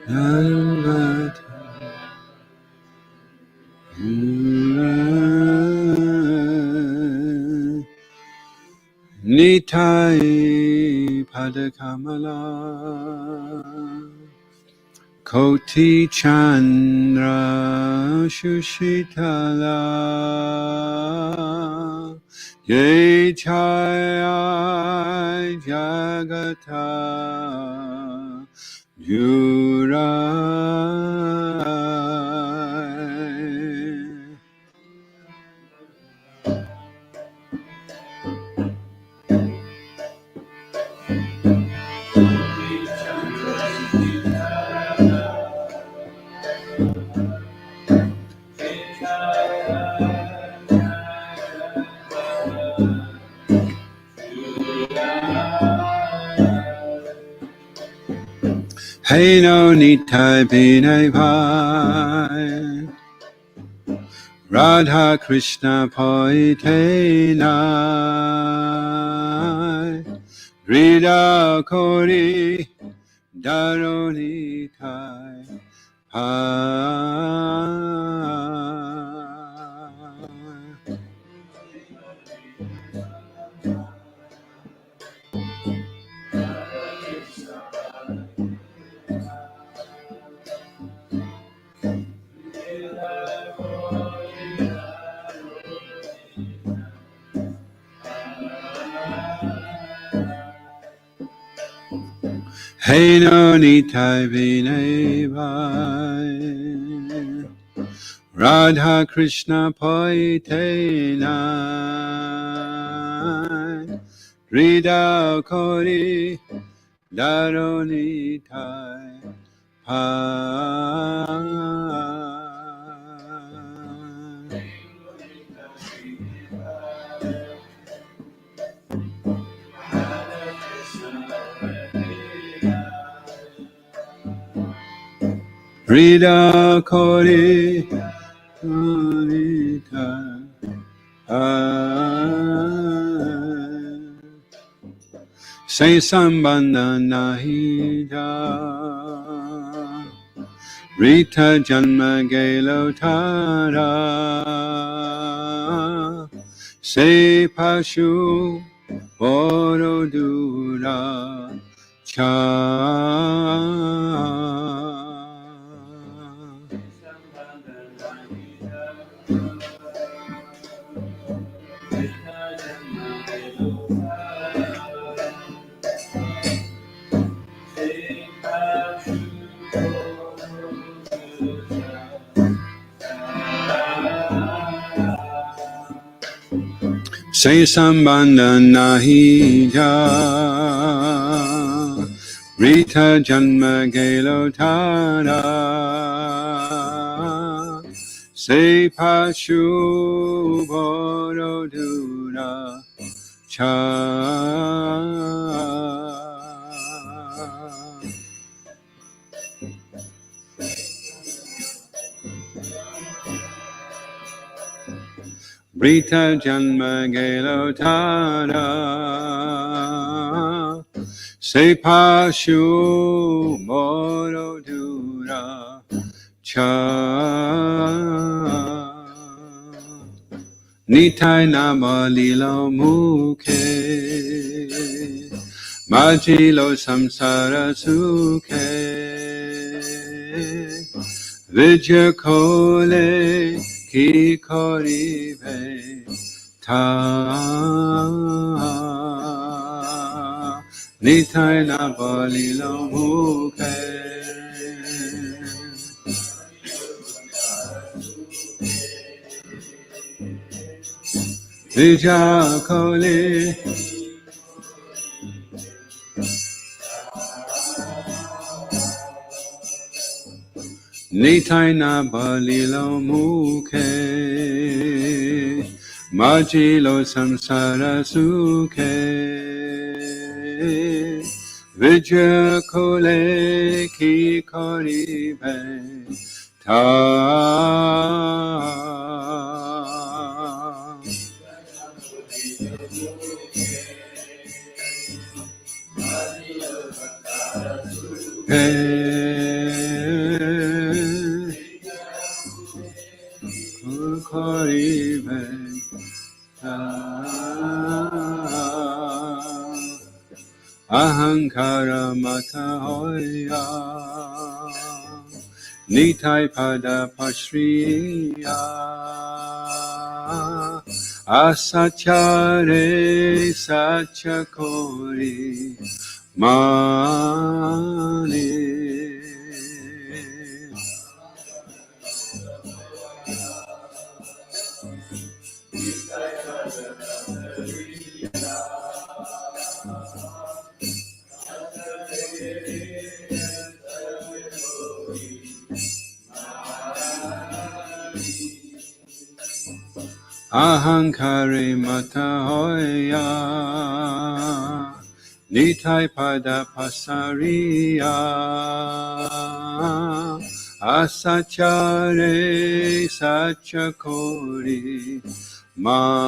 Nitai Padakamala Koti Chandra Shushitala Ye Chaya Jagata Jurai Hey no Nitai Binai Bhai Radha Krishna Poitena Rida Kori Daroni Tai Pa Hey no Nitai Vinay Bhai Radha Krishna Poitena Rida Kori Daroni Tai Pa Rida Kori Daroni Tai Say Sambandha Nahida Rita Janma Gelo Tara Say Pashu Borodura Cha Say Sambandha Nahija Rita Janma Gelo Tara Say Pashu Borodura Cha Rita Janma Gelo Tara Se Pashu Morodura Cha Nitai Nama Lilo Mukhe Majilo Samsara Sukhe Vijya Kole Ki Koribe Ta Nitai Nama Lilo Mukhe Vijya Kole Nitai na balilo mukhe Majilo samsara sukhe Vijya kole ki koribe ta Hey Ahankara mata hoya Nitai pada pashriya Asachare sachakori mani Ahankare mata hoya Nitai pada pasariya Asachare sachakori mani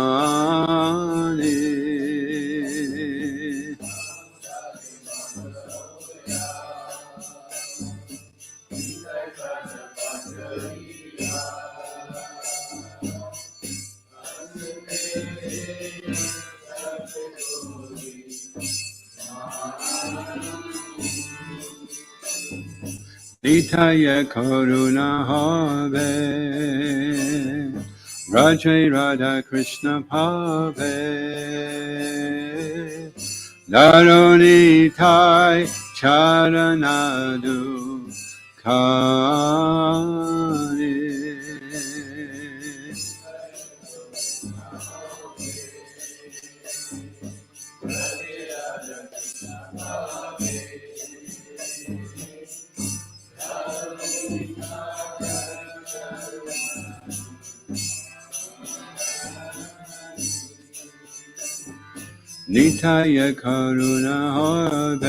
Nitaya karuna have Rajai Radha Krishna Bhave Naronitai Charanadu Kani Nitaya Karuna Have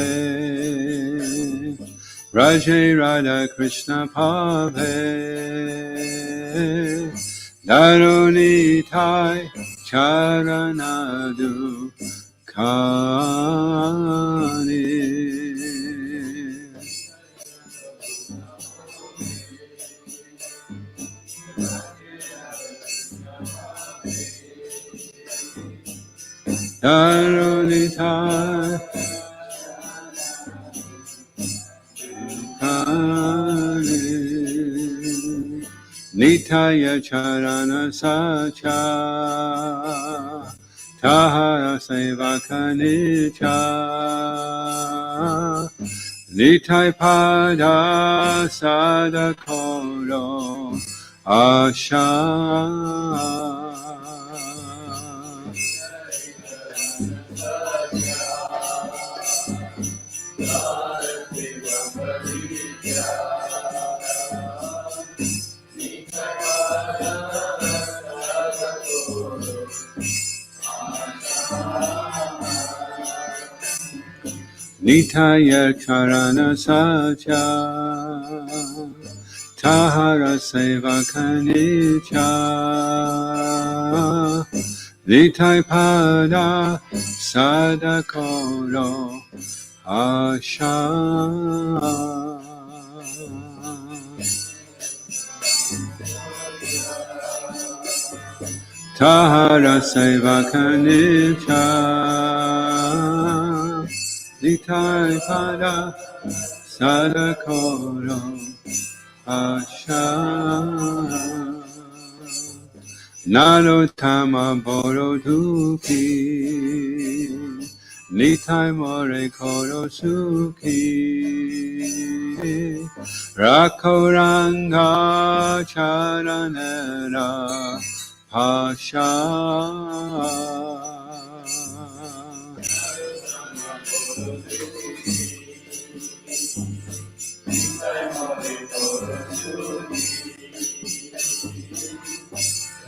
Rajai Radha Krishna Bhave Naronitai Charanadu Kani Naronitai Kani Nitaya Charana Sacha Tahara Sevaka Nicha Nitai Pada Sadakoro Asha Nitaya Charana Sacha Tahara Sevaka Nicha Nitai Pada Sadakoro Asha Tahara Sevaka Nicha Nitai Pada Sadakoro Asha Narotama Boroduki Nitai More Korosuki Rakoranga Charanera Pasha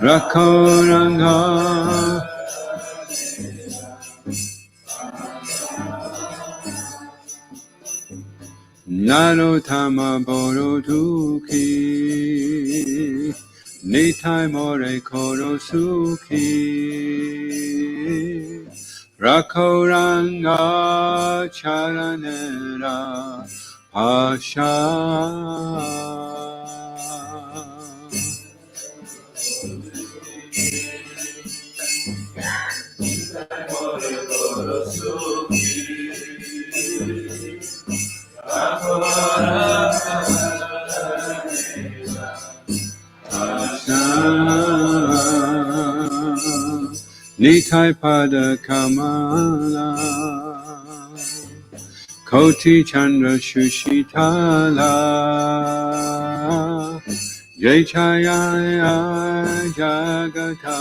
Rakoranga Narotama Boroduki Nitai More Korosuki Rakoranga Charanera Pasha Nitai Pada Kamala Koti Chandra Shushitala Jai Chaya Jagata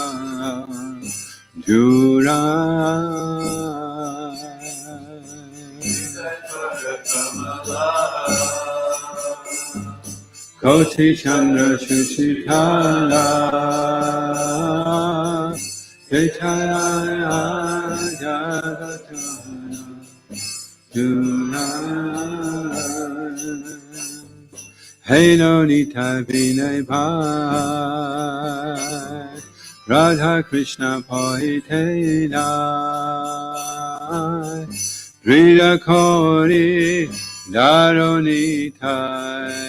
Jura Koti Chandra Shushitala Jai Chaya Jagata Jura Hey no Nita Vinay Bhai Radha Krishna Poitena Rida Kori Daronitai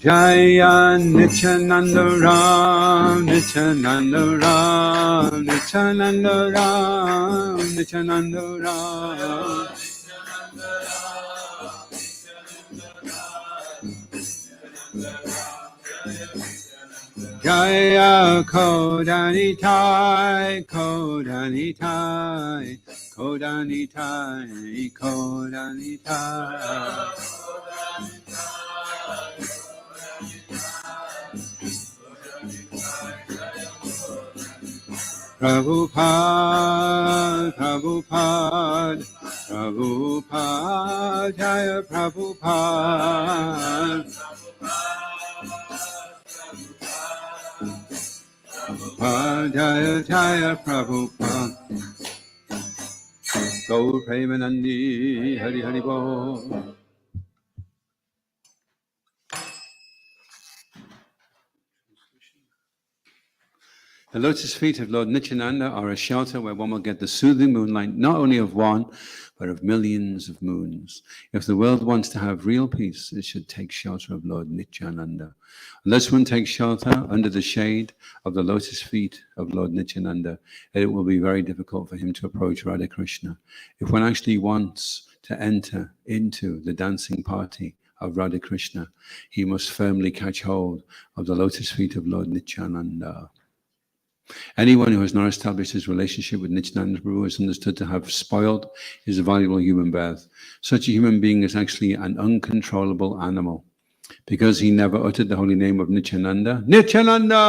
Jaya Nityananda Ram, Nityananda Ram, Nityananda Ram, Nityananda Ram. Jaya Kodanitai, Kodanitai, Kodanitai, Kodanitai. Prabhupada, Prabhupada, Prabhupada, Jaya Prabhupada. Prabhupada, Jaya Jaya Prabhupada. Gaur Premanandi, Hari Hari Bol. The lotus feet of Lord Nityananda are a shelter where one will get the soothing moonlight not only of one, but of millions of moons. If the world wants to have real peace, it should take shelter of Lord Nityananda. Unless one takes shelter under the shade of the lotus feet of Lord Nityananda, it will be very difficult for him to approach Radha Krishna. If one actually wants to enter into the dancing party of Radha Krishna, he must firmly catch hold of the lotus feet of Lord Nityananda. Anyone who has not established his relationship with Nityananda Prabhu is understood to have spoiled his valuable human birth. Such a human being is actually an uncontrollable animal. Because he never uttered the holy name of Nityananda, Nityananda!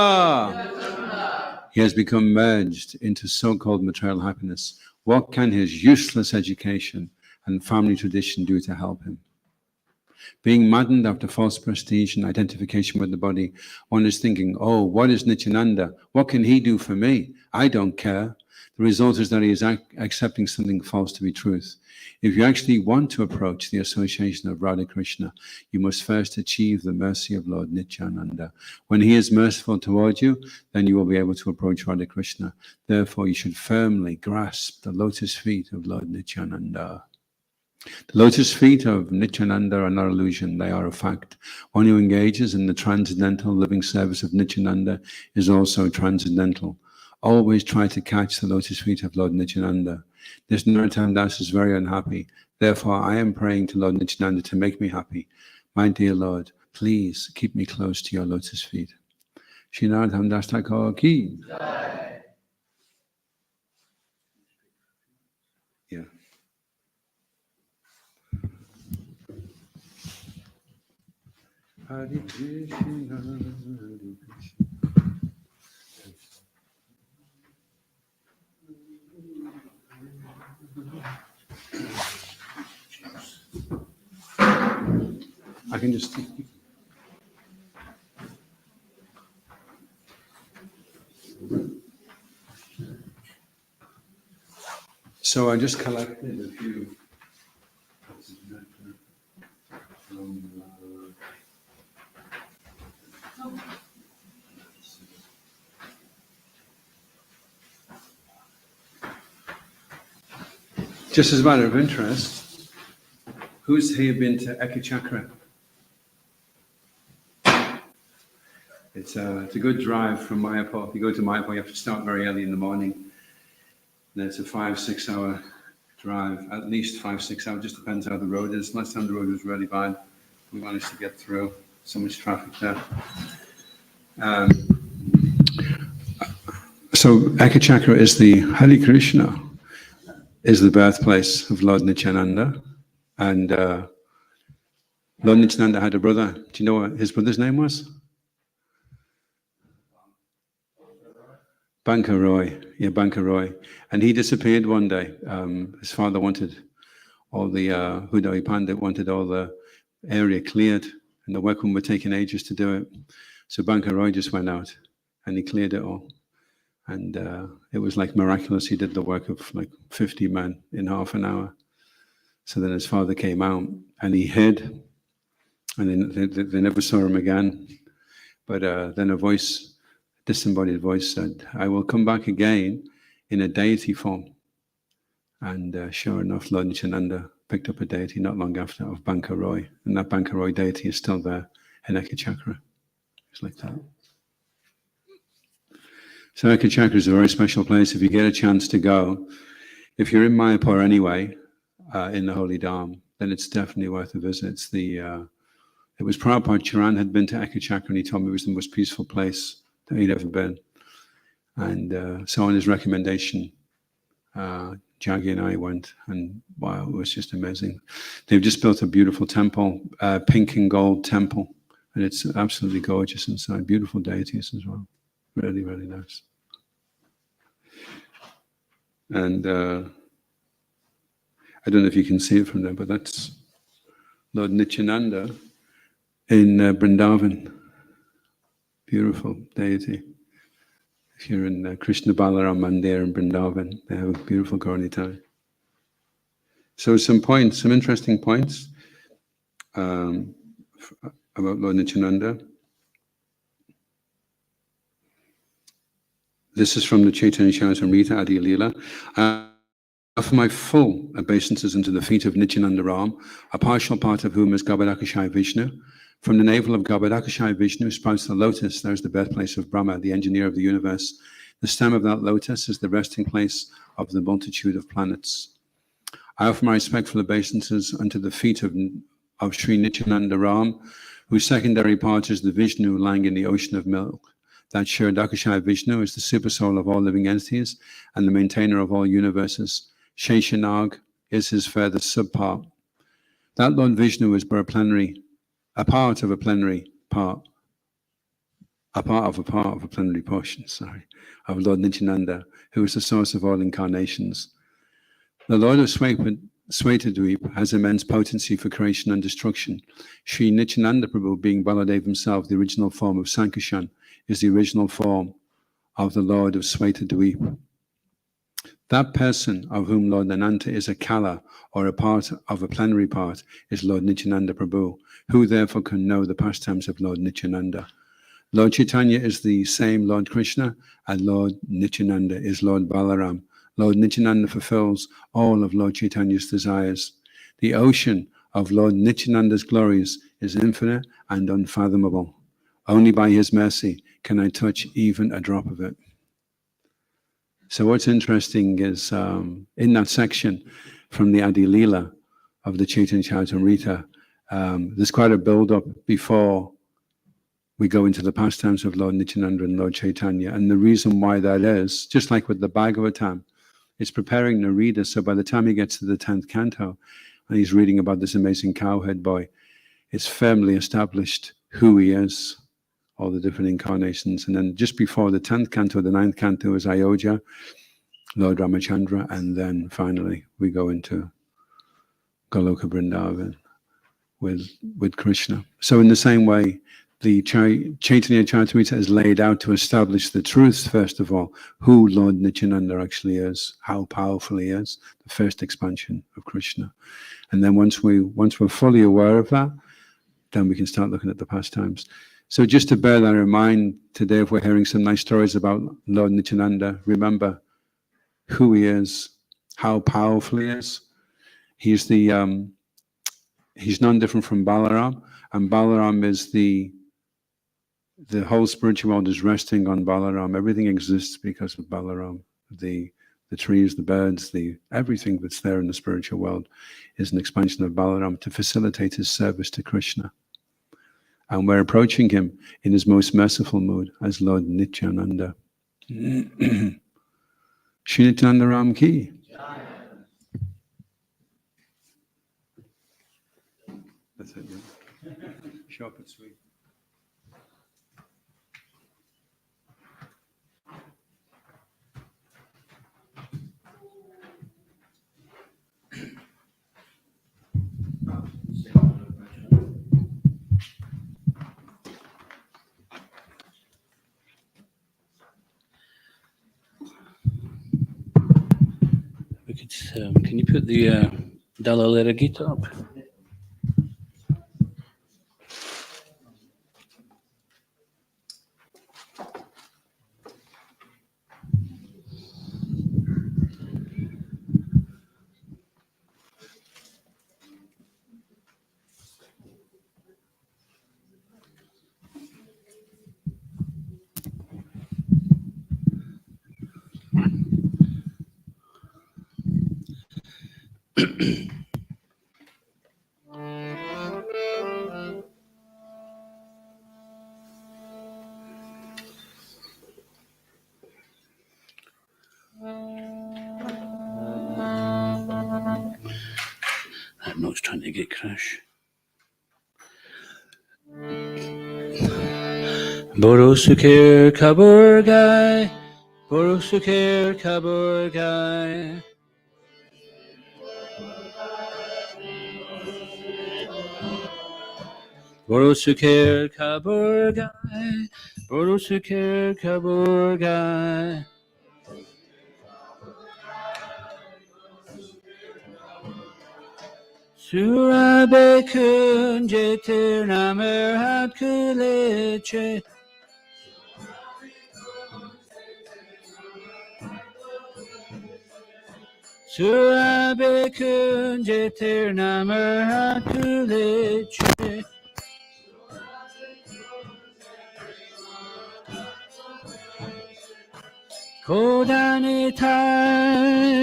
He has become merged into so-called material happiness. What can his useless education and family tradition do to help him? Being maddened after false prestige and identification with the body, one is thinking, oh, what is Nityananda? What can he do for me? I don't care. The result is that he is accepting something false to be truth. If you actually want to approach the association of Radha Krishna, you must first achieve the mercy of Lord Nityananda. When he is merciful toward you, then you will be able to approach Radha Krishna. Therefore, you should firmly grasp the lotus feet of Lord Nityananda. The lotus feet of Nityananda are not illusion, they are a fact. One who engages in the transcendental living service of Nityananda is also transcendental. Always try to catch the lotus feet of Lord Nityananda. This Nityananda Das is very unhappy. Therefore, I am praying to Lord Nityananda to make me happy. My dear Lord, please keep me close to your lotus feet. Shri Nityananda Das Thakur ki. Yeah. Hare Krishna, Hare Krishna. I can just. So I just collected a few. Just as a matter of interest, who's here been to Ekachakra? it's a good drive from Mayapur. If you go to Mayapur, you have to start very early in the morning. And it's a 5-6 hour drive, at least 5-6 hours, just depends how the road is. Last time the road was really bad. We managed to get through, so much traffic there. So Ekachakra is the Hare Krishna, is the birthplace of Lord Nityananda. And Lord Nityananda had a brother. Do you know what his brother's name was? Banka Roy. Yeah, Banka Roy. And he disappeared one day. His father wanted all the Hudai Pandit wanted all the area cleared, and the workmen were taking ages to do it. So Banka Roy just went out and he cleared it all. And it was like miraculous. He did the work of like 50 men in half an hour. So then his father came out and he hid, and they never saw him again. But then a voice, disembodied voice said, "I will come back again in a deity form." And sure enough, Lord Nityananda picked up a deity not long after of Banka Roy. And that Banka Roy deity is still there in Ekachakra. It's like that. So Ekachakra is a very special place. If you get a chance to go, if you're in Mayapur anyway, in the Holy Dham, then it's definitely worth a visit. It was Prabhupada Charan had been to Ekachakra, and he told me it was the most peaceful place that he'd ever been. And so on his recommendation, Jaggi and I went, and wow, it was just amazing. They've just built a beautiful temple, pink and gold temple, and it's absolutely gorgeous inside. Beautiful deities as well. Really, really nice. And I don't know if you can see it from there, but that's Lord Nityananda in Vrindavan. Beautiful deity. If you're in Krishna Balaram Mandir in Vrindavan, they have a beautiful Gauranitai. So some interesting points about Lord Nityananda. This is from the Chaitanya Charitamrita Adi Leela. I offer my full obeisances unto the feet of Nityananda Ram, a partial part of whom is Garbhodakashaya Vishnu. From the navel of Garbhodakashaya Vishnu sprouts the lotus. There is the birthplace of Brahma, the engineer of the universe. The stem of that lotus is the resting place of the multitude of planets. I offer my respectful obeisances unto the feet of Sri Nityananda Ram, whose secondary part is the Vishnu lying in the ocean of milk. That Kshirodakashaya Vishnu is the super soul of all living entities and the maintainer of all universes. Sheshanag is his further subpart. That Lord Vishnu is but a part of a plenary portion, of Lord Nityananda, who is the source of all incarnations. The Lord of Swetadweep has immense potency for creation and destruction. Sri Nityananda Prabhu, being Baladev himself, the original form of Sankashan, is the original form of the Lord of Swetadweep. That person of whom Lord Ananta is a Kala, or a part of a plenary part, is Lord Nityananda Prabhu, who therefore can know the pastimes of Lord Nityananda. Lord Chaitanya is the same Lord Krishna, and Lord Nityananda is Lord Balaram. Lord Nityananda fulfills all of Lord Chaitanya's desires. The ocean of Lord Nityananda's glories is infinite and unfathomable. Only by his mercy can I touch even a drop of it. So what's interesting is in that section from the Adi Leela of the Chaitanya Charitamrita, there's quite a build-up before we go into the pastimes of Lord Nityananda and Lord Chaitanya. And the reason why that is, just like with the Bhagavatam, it's preparing the reader, so by the time he gets to the 10th canto, and he's reading about this amazing cowherd boy, it's firmly established who he is, all the different incarnations. And then just before the 10th canto, the 9th canto is Ayodhya, Lord Ramachandra, and then finally we go into Goloka Vrindavan with Krishna. So in the same way, the Chaitanya Charitamrita is laid out to establish the truth, first of all, who Lord Nityananda actually is, how powerful he is, the first expansion of Krishna. And then once we're fully aware of that, then we can start looking at the pastimes. So just to bear that in mind, today if we're hearing some nice stories about Lord Nityananda, remember who he is, how powerful he is. He's none different from Balaram, and Balaram is the the whole spiritual world is resting on Balaram. Everything exists because of Balaram. The trees, the birds, everything that's there in the spiritual world is an expansion of Balaram to facilitate his service to Krishna. And we're approaching him in his most merciful mood as Lord Nityananda. Shri Nityananda Ram Ki. That's it. Yeah. Short and sweet. We could, can you put the Dalai Lama Gita up? That note's trying to get crash. Boro Sukir Kabur Gai, Boro Sukir Kabur Gai. Boro Sukir Kabur Gai, Boro Sukir Kabur Gai. Surabe Kunje Tirnamer Hat Kuleche. Surabe Kunje Tirnamer Hat Kuleche. Kodanitai,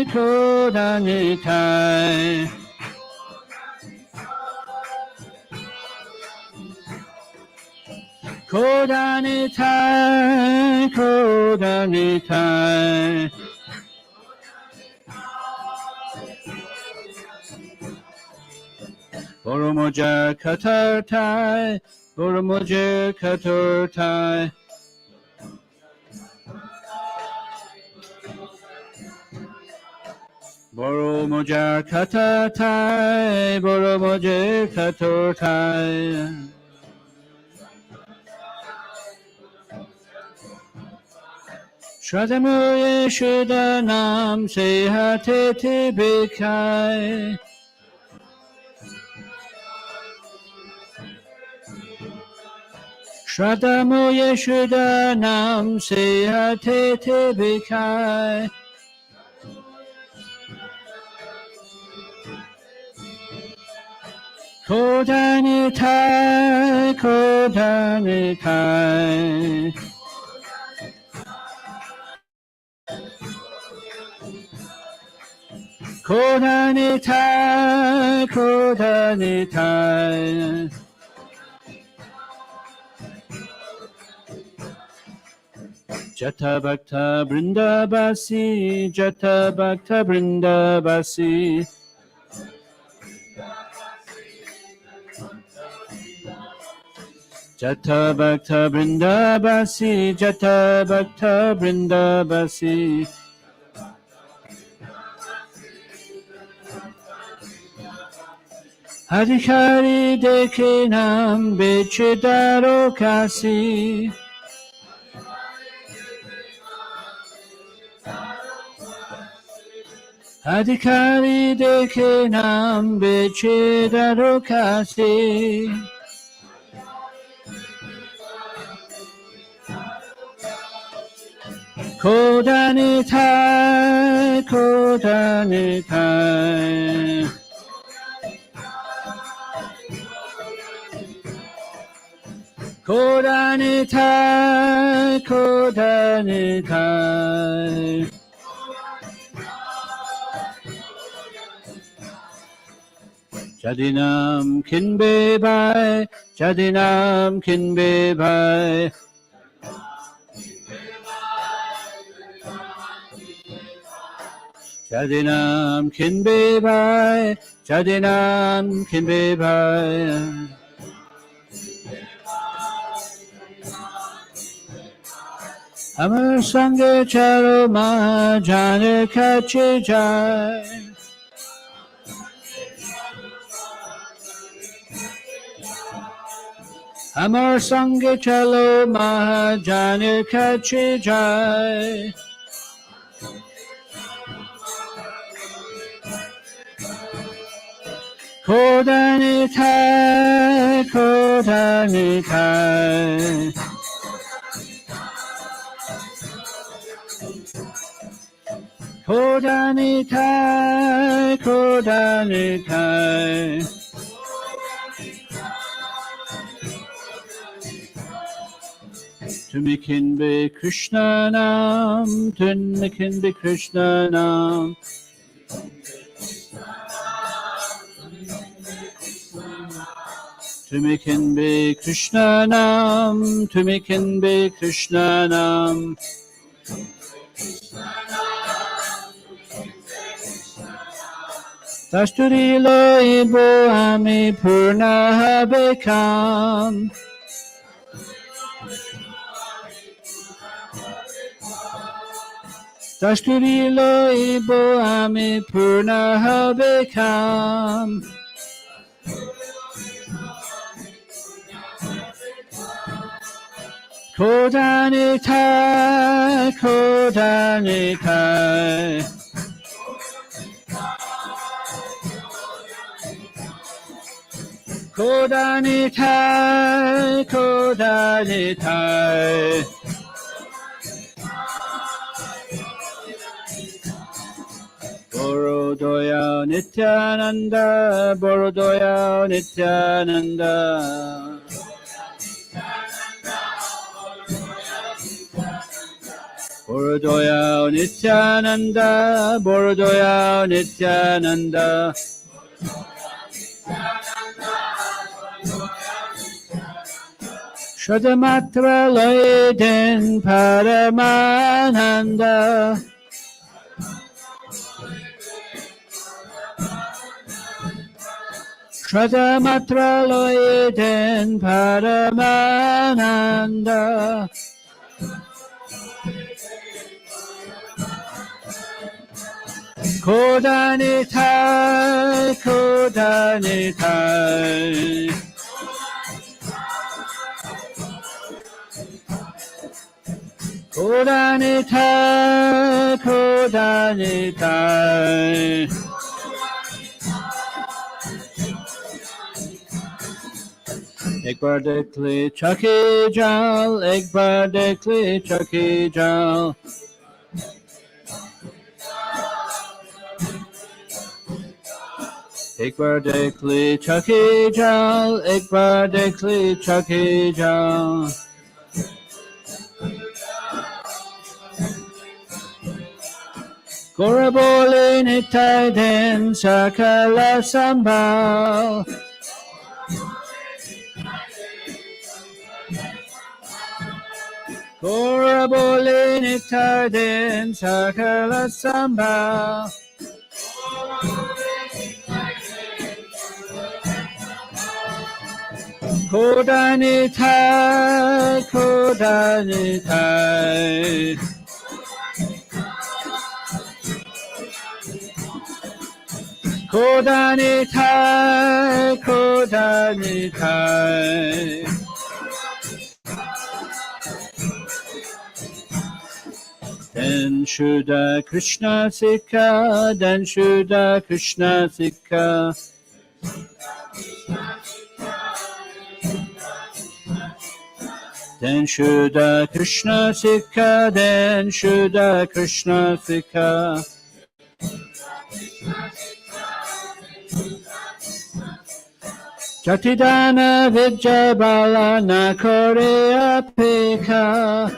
Kodanitai. Kodanitai, Kodanitai. Boromoja Katartai, Boromoja Katartai. Boromoja Katartai, Boromoja Katartai. Shadamoye Shudanam Sehate Tibikai. Shadamoye Shudanam Sehate Tibikai. Kodanitai, Kodanitai. Kodanitai, Kodanitai. Jata Bhakta Vrindabasi, Jata Bhakta Vrindabasi. Jata Bhakta Vrindabasi, Jata Bhakta Vrindabasi. Adhikari dekhe nam beche daro kasi. Adhikari dekhe nam beche daro kasi. Kodanitai, Kodanitai. Kodanitai, Kodanitai. Jadinam kinbe bai, Jadinam kinbe bai. Jadinam kinbe bai, Jadinam kinbe bai. Amar sange chalo ma jane kache jai. Amar sange chalo ma jane kache jai. Kodanitai, Kodanitai. Kodanitai, Kodanitai. Tumikin be Krishna nam, Tumikin be Krishna nam. Tumikin be Krishna nam, Tumikin be Krishna nam. Tasturilo ibo ami purna bekam. Tasturilo ibo ami purna bekam. Kodanitai, Kodanitai. Kodanitai, Kodanitai. Borodoya Nityananda, Borodoya Nityananda. Borodoya Nityananda, Borodoya Nityananda. Shadamatra Loiden Paramananda. Shadamatra Loiden Paramananda. Kodanitai, Kodanitai. Kodanitai, Kodanitai. Ek bar dekle chake jal, ek bar dekle chake jal. Ek bar dekle chake jal, ek bar dekle chake jal. Gorabole nitai den sakala sambal. Gorabole nitai den sakala sambal. Kodanitai, Kodanitai. Kodanitai, Kodanitai. Then Shuddha Krishna Sikha, then Shuddha Krishna Sikha. Then Shuddha Krishna Sikha, then Shuddha Krishna Sikha. Jatidana Vijabala Nakore Apeka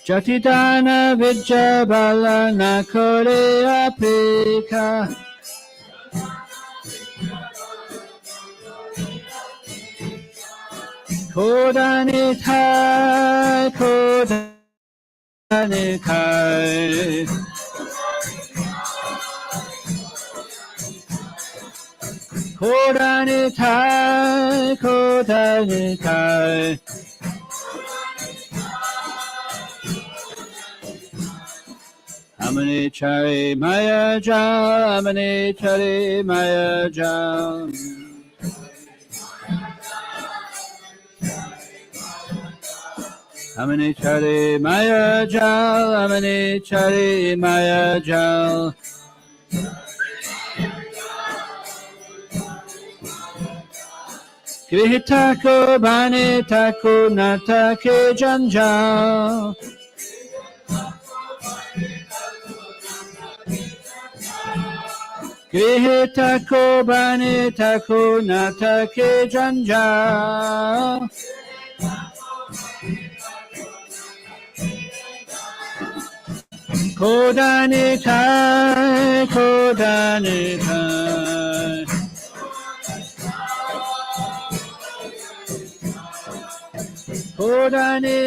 Jatidana Vijabala Nakore Apeka Kodanitai Kodanitai Kodanitai Kodanitai Amani Chari Maya Jal Amani Chari Maya Jal Amani Chari Maya Jal Amani Chari Maya Jal Grihitako Banitako Natake Janjal Grihitako Banitako Natake Janjal Kodanitai Kodanitai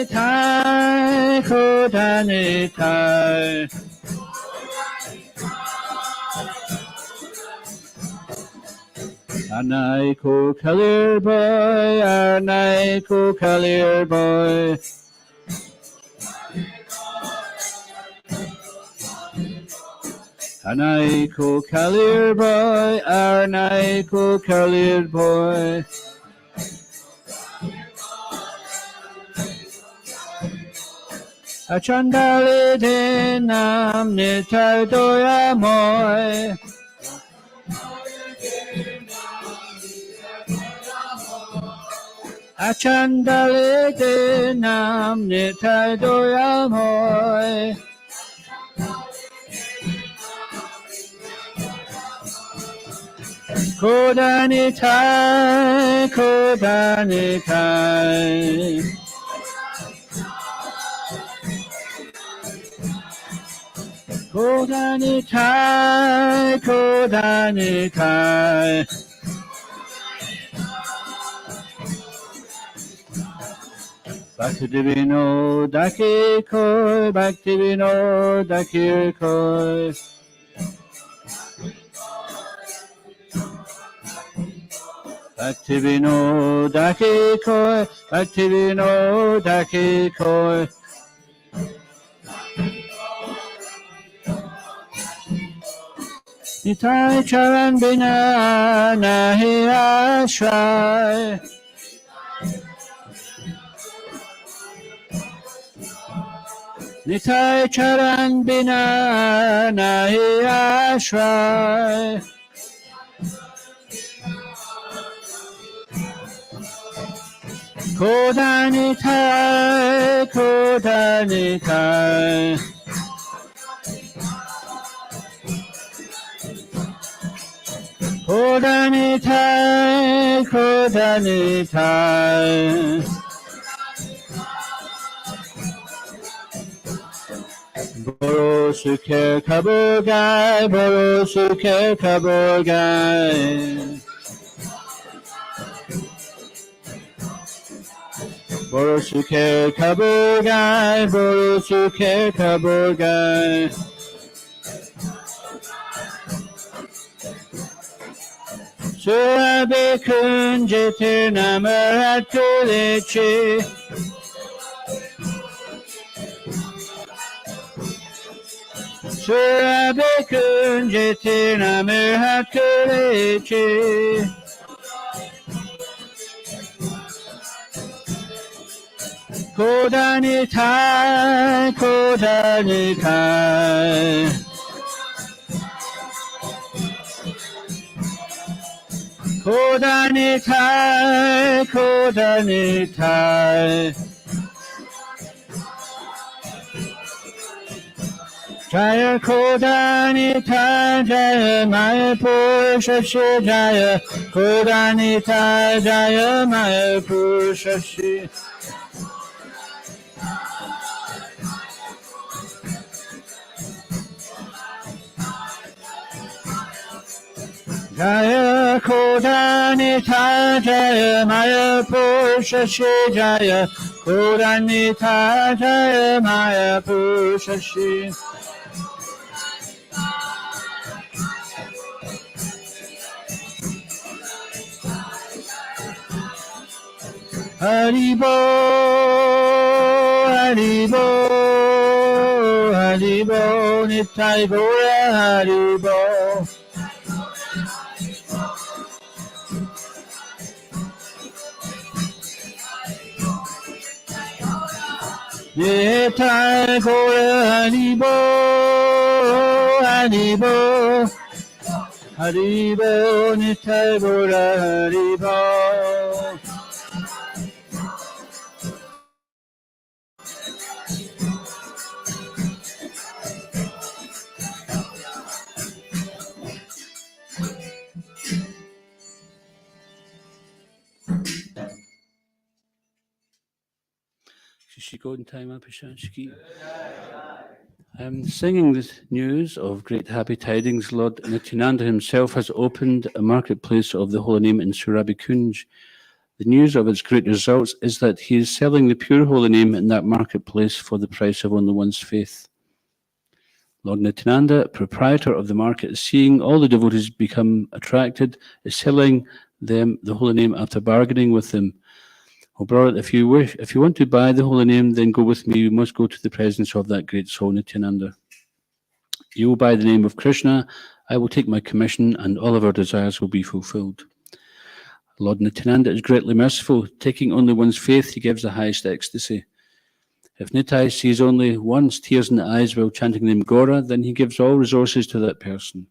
Kodanitai Kodanitai Anaiko Kalir Boy Anaiko Kalir Boy Anaiko Kalir Boy Anaiko Kalir Boy Achandali Dinam Nitai Doya Moy Achandali Dinam Nitai Doya Moy Kodanitai Kodanitai Kodanitai Kodanitai Bhaktivino Daki Koi Bhaktivino Daki Koi Bhaktivino Daki Koi Bhaktivino Daki Koi Nitai Charan Bina Nahi Ashray Nitai Charan Bina Nahi Ashray Kodanitai Kodanitai Kodanitai Kodanitai Boro Sukher Kaburgai Boro Sukher Kaburgai Boro Sukher Kaburgai Boro Sukher Kaburgai Surabe Kunjitir Namarat Kulichi Surabe Kunjitir Namarat Kulichi Kodanitai Kodanitai Kodanitai Kodanitai Jaya Kodanita Jaya Mayapur Shashi Jaya Kodanita Jaya Mayapur Shashi Jaya Kodanita Jaya Mayapur Shashi Jaya Kodanita Jaya Mayapur Shashi Haribo, Haribo, Haribo, Nitai Gora Haribo. Nitai Gora Haribo, Haribo, Haribo, Nitai Gora Haribo. Golden time up, I'm singing the news of great happy tidings. Lord Nityananda himself has opened a marketplace of the holy name in Surabikunj. The news of its great results is that he is selling the pure holy name in that marketplace for the price of only one's faith. Lord Nityananda, proprietor of the market, seeing all the devotees become attracted, is selling them the holy name after bargaining with them. Oh, brother, if you want to buy the holy name, then go with me. You must go to the presence of that great soul, Nityananda. You will buy the name of Krishna. I will take my commission, and all of our desires will be fulfilled. Lord Nityananda is greatly merciful. Taking only one's faith, he gives the highest ecstasy. If Nitai sees only one's tears in the eyes while chanting the name Gora, then he gives all resources to that person.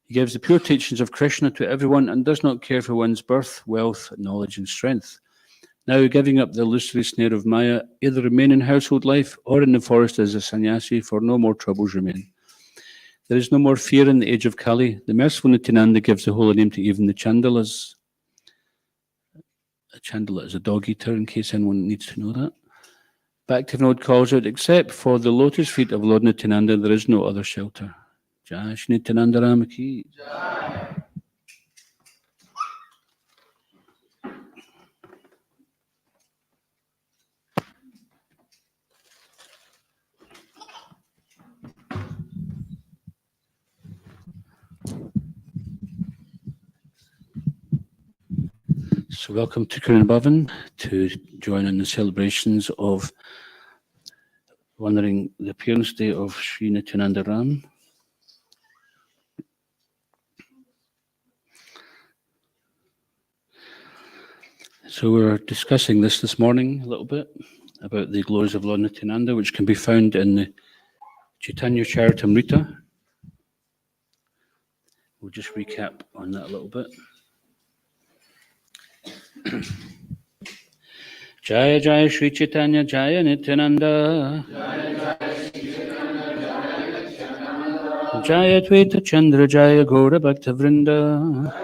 He gives the pure teachings of Krishna to everyone and does not care for one's birth, wealth, knowledge, and strength. Now, giving up the illusory snare of Maya, either remain in household life or in the forest as a sannyasi, for no more troubles remain. There is no more fear in the age of Kali. The merciful Nityananda gives the holy name to even the Chandalas. A Chandala is a dog eater, in case anyone needs to know that. Bhaktivinoda calls out, except for the lotus feet of Lord Nityananda, there is no other shelter. Jai Shri Nityananda Rama Ki. So welcome to Kiran Bhavan to join in the celebrations of honouring the appearance day of Sri Nityananda Ram. So we're discussing this morning a little bit about the glories of Lord Nityananda, which can be found in the Chaitanya Charitamrita. We'll just recap on that a little bit. Jaya Jaya Shri Chaitanya Jaya Nityananda Jaya Dvaita Chandra Jaya Gaura Bhakta Vrinda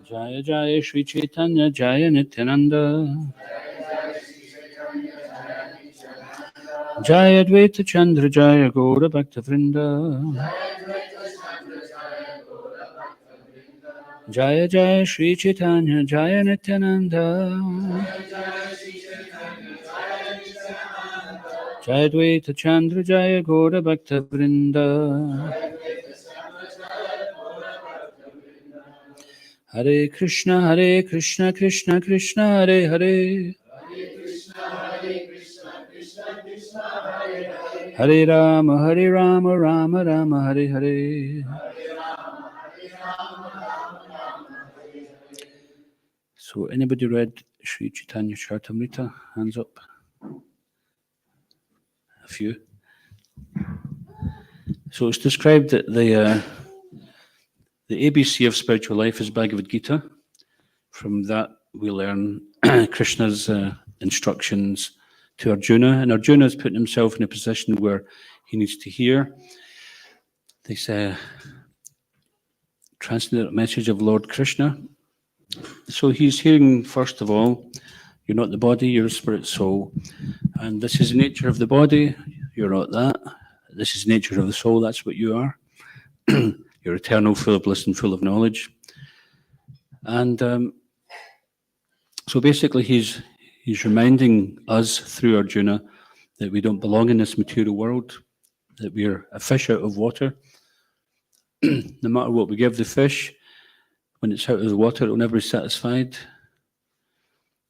Jaya Jaya Shri Chaitanya Jaya Nityananda Jaya Dvaita Chandra Jaya Gaura Bhakta Vrinda Jaya Jaya Shri Chaitanya Jaya Nityananda Jaya Dvaita Chandra Jaya Gaura Bhakta Vrinda Hare Krishna Krishna Krishna Hare Hare Hare Rama Rama Rama Hare Hare. So anybody read Sri Chaitanya Charitamrita? Hands up. A few. So it's described that the ABC of spiritual life is Bhagavad Gita. From that we learn Krishna's instructions to Arjuna, and Arjuna is putting himself in a position where he needs to hear this transcendental message of Lord Krishna. So he's hearing, first of all, you're not the body, you're a spirit soul. And this is the nature of the body, you're not that. This is the nature of the soul, that's what you are. You're eternal, full of bliss and full of knowledge. And so basically he's reminding us through Arjuna that we don't belong in this material world, that we're a fish out of water. No matter what we give the fish, when it's out of the water, it will never be satisfied.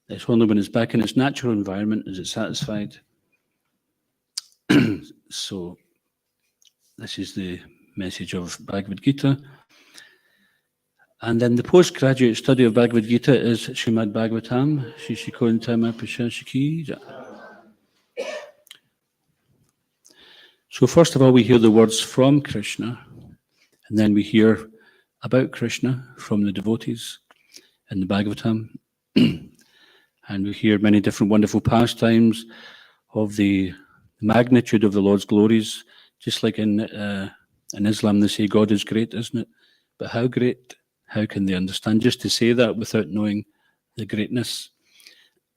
It's only when it's back in its natural environment is it satisfied. So this is the message of Bhagavad Gita. And then the postgraduate study of Bhagavad Gita is Srimad Bhagavatam, Shishikontama Pashashiki. So first of all, we hear the words from Krishna, and then we hear about Krishna from the devotees in the Bhagavatam. And we hear many different wonderful pastimes of the magnitude of the Lord's glories, just like in Islam they say God is great, isn't it? But how great? How can they understand? Just to say that without knowing the greatness,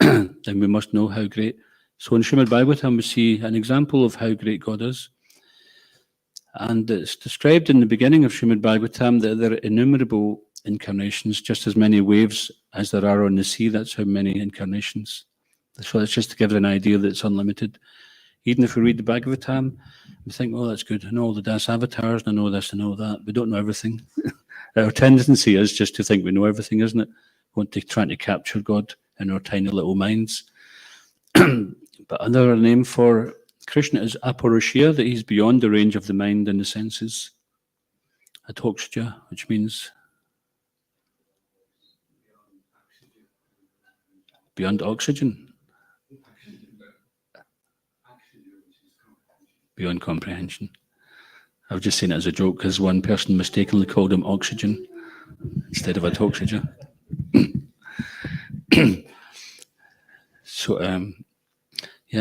then we must know how great. So in Srimad Bhagavatam we see an example of how great God is. And it's described in the beginning of Srimad Bhagavatam that there are innumerable incarnations, just as many waves as there are on the sea. That's how many incarnations. So that's just to give an idea that it's unlimited. Even if we read the Bhagavatam, we think, oh, that's good. I know all the Das avatars, and I know this, and I know that. We don't know everything. Our tendency is just to think we know everything, isn't it? Trying to capture God in our tiny little minds. But another name for Krishna is Aparushya, that he's beyond the range of the mind and the senses. Atokshaja, which means beyond oxygen. Beyond comprehension. I've just seen it as a joke because one person mistakenly called him oxygen instead of atokshaja.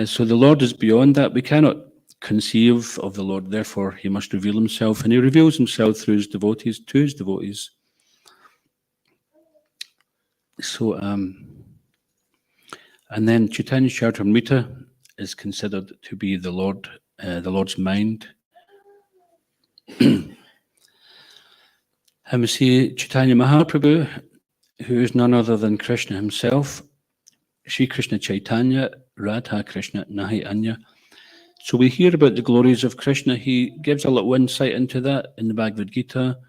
So the Lord is beyond that. We cannot conceive of the Lord, therefore he must reveal himself, and he reveals himself through his devotees, to his devotees. So, and then Chaitanya Charitamrita is considered to be the Lord's mind. And we see Chaitanya Mahaprabhu, who is none other than Krishna himself, Shri Krishna Chaitanya, Radha Krishna, Nahi Anya. So we hear about the glories of Krishna. He gives a little insight into that in the Bhagavad Gita,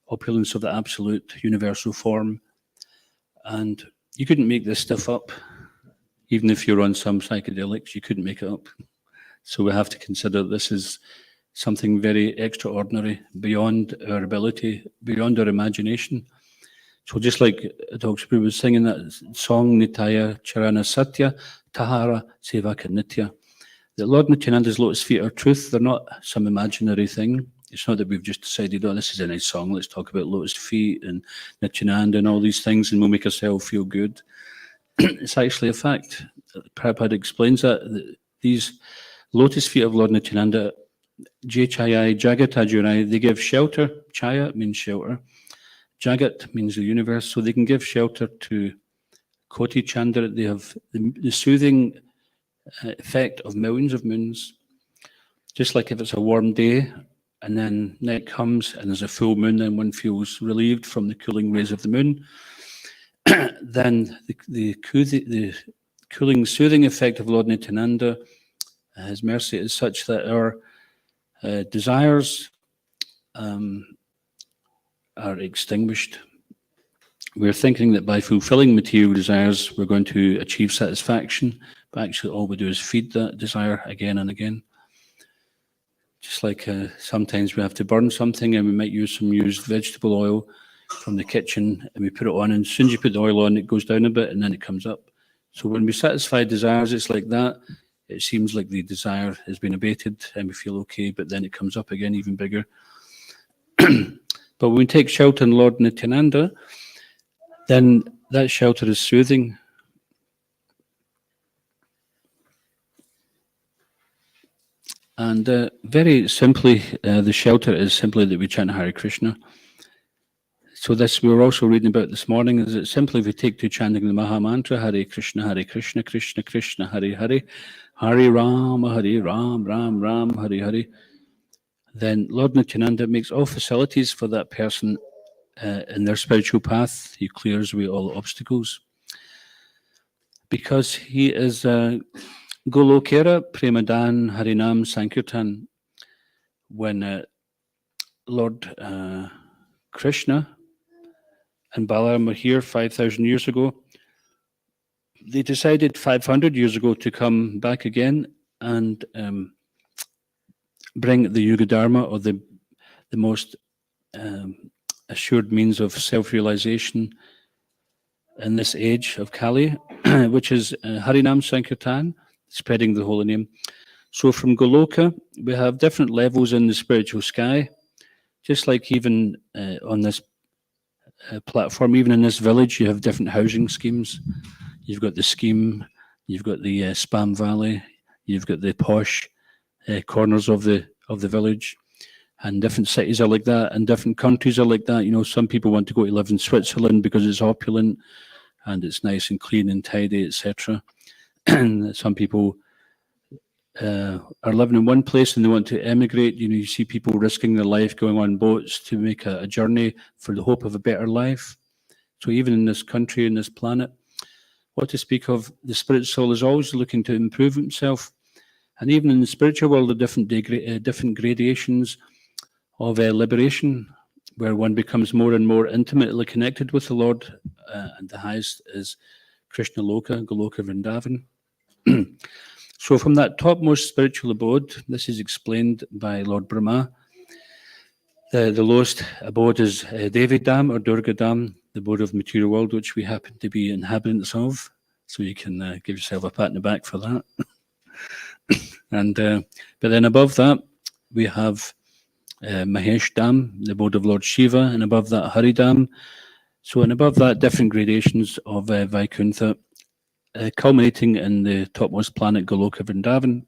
opulence of the absolute universal form. And you couldn't make this stuff up. Even if you're on some psychedelics, you couldn't make it up. So we have to consider this is something very extraordinary, beyond our ability, beyond our imagination. So just like Dr. Prabhu was singing that song, Nitya Charana Satya, Tahara Sevaka Nitya. The Lord Nityananda's lotus feet are truth. They're not some imaginary thing. It's not that we've just decided, oh, this is a nice song, let's talk about lotus feet and Nityananda and all these things and we'll make ourselves feel good. It's actually a fact. Prabhupada explains that these lotus feet of Lord Nityananda, Jai Jagat Ajurai, they give shelter. Chaya means shelter. Jagat means the universe, so they can give shelter to Koti Chandra. They have the soothing effect of millions of moons. Just like if it's a warm day and then night comes and there's a full moon, then one feels relieved from the cooling rays of the moon. Then the cooling, soothing effect of Lord Nityananda, his mercy is such that our desires are extinguished. We're thinking that by fulfilling material desires, we're going to achieve satisfaction, but actually all we do is feed that desire again and again. Just like sometimes we have to burn something and we might use some used vegetable oil from the kitchen and we put it on, and as soon as you put the oil on, it goes down a bit and then it comes up. So when we satisfy desires, it's like that. It seems like the desire has been abated and we feel okay, but then it comes up again even bigger. But when we take shelter in Lord Nityananda, then that shelter is soothing. And very simply, the shelter is simply that we chant Hare Krishna. So this we were also reading about this morning, is that simply if we take to chanting the Maha Mantra, Hare Krishna, Krishna Krishna, Hare Hare, Hare Ram, Ram Ram, Hare Hare, then Lord Nityananda makes all facilities for that person in their spiritual path. He clears away all obstacles. Because he is Golokera Premadan Harinam Sankirtan. When Lord Krishna and Balaram were here 5,000 years ago, they decided 500 years ago to come back again and bring the Yuga Dharma, or the most assured means of self-realization in this age of Kali, which is Harinam Sankirtan, spreading the holy name. So from Goloka, we have different levels in the spiritual sky, just like even on this platform, even in this village, you have different housing schemes. You've got the scheme, you've got the Spam Valley, you've got the posh corners of the village, and different cities are like that, and different countries are like that. You know, some people want to go to live in Switzerland because it's opulent and it's nice and clean and tidy, etc. And some people are living in one place and they want to emigrate. You know, you see people risking their life going on boats to make a journey for the hope of a better life. So even in this country, in this planet, what to speak of, the spirit soul is always looking to improve himself. And even in the spiritual world, there are different gradations of liberation, where one becomes more and more intimately connected with the Lord. And the highest is Krishna Loka, Goloka Vrindavan. So from that topmost spiritual abode, this is explained by Lord Brahma. The lowest abode is Devi Dham or Durga Dham, the abode of the material world, which we happen to be inhabitants of. So you can give yourself a pat in the back for that. And but then above that, we have Mahesh Dham, the abode of Lord Shiva, and above that Hari Dham. So and above that, different gradations of Vaikuntha, culminating in the topmost planet Goloka Vrindavan.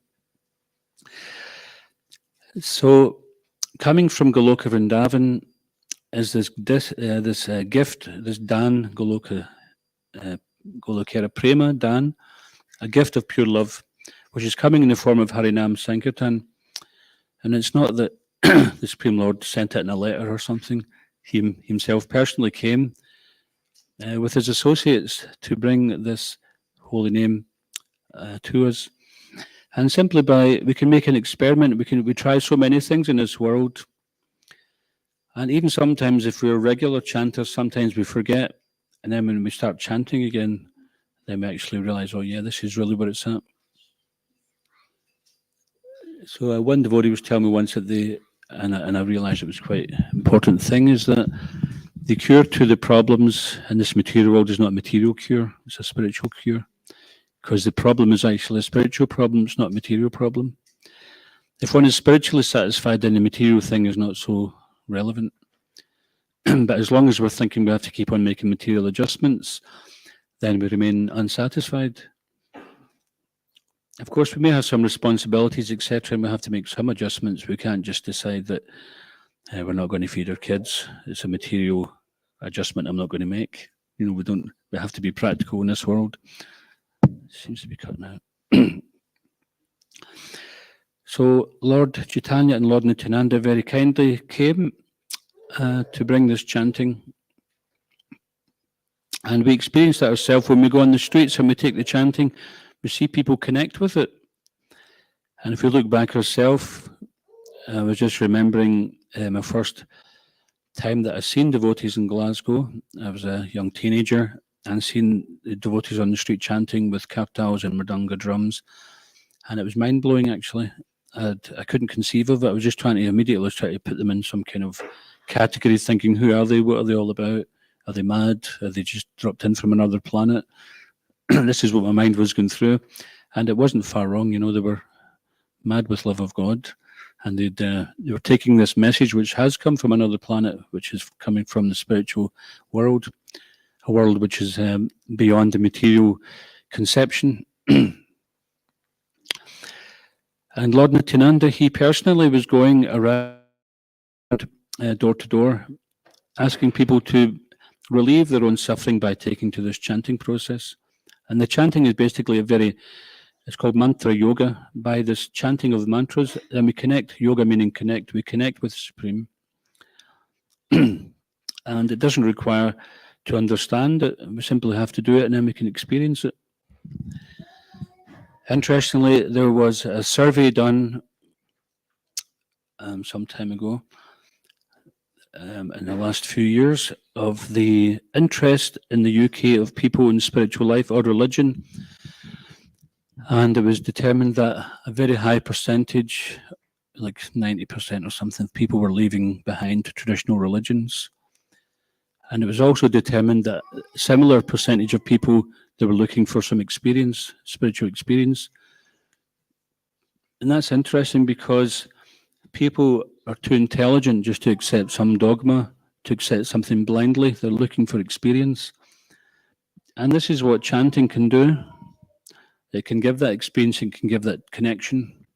So coming from Goloka Vrindavan is this gift, this Dan, Golokera Prema, Dan, a gift of pure love, which is coming in the form of Harinam Sankirtan. And it's not that the Supreme Lord sent it in a letter or something. He himself personally came with his associates to bring this holy name to us. And simply we can make an experiment. We try so many things in this world. And even sometimes if we're regular chanters, sometimes we forget. And then when we start chanting again, then we actually realize, oh yeah, this is really where it's at. So one devotee was telling me once that and I realized it was quite an important thing, is that the cure to the problems in this material world is not a material cure, it's a spiritual cure. Because the problem is actually a spiritual problem, it's not a material problem. If one is spiritually satisfied, then the material thing is not so relevant. But as long as we're thinking we have to keep on making material adjustments, then we remain unsatisfied. Of course, we may have some responsibilities, etc., and we have to make some adjustments. We can't just decide that we're not going to feed our kids. It's a material adjustment I'm not going to make. You know, we have to be practical in this world. Seems to be cutting out. So Lord Chaitanya and Lord Nityananda very kindly came to bring this chanting. And we experience that ourselves when we go on the streets and we take the chanting, we see people connect with it. And if we look back ourselves, I was just remembering my first time that I seen devotees in Glasgow. I was a young teenager and seen the devotees on the street chanting with kartals and mridanga drums. And it was mind-blowing, actually. I couldn't conceive of it. I was just trying to put them in some kind of category, thinking, who are they? What are they all about? Are they mad? Are they just dropped in from another planet? This is what my mind was going through. And it wasn't far wrong. You know, they were mad with love of God. And they were taking this message, which has come from another planet, which is coming from the spiritual world, a world which is beyond the material conception. And Lord Nityananda, he personally was going around door to door, asking people to relieve their own suffering by taking to this chanting process. And the chanting is basically it's called mantra yoga. By this chanting of mantras, then we connect, yoga meaning connect, we connect with the Supreme. And it doesn't require to understand it, we simply have to do it and then we can experience it. Interestingly, there was a survey done some time ago, in the last few years, of the interest in the UK of people in spiritual life or religion. And it was determined that a very high percentage, like 90% or something, of people were leaving behind traditional religions. And it was also determined that a similar percentage of people, they were looking for some experience, spiritual experience. And that's interesting because people are too intelligent just to accept some dogma, to accept something blindly. They're looking for experience. And this is what chanting can do. It can give that experience, it can give that connection.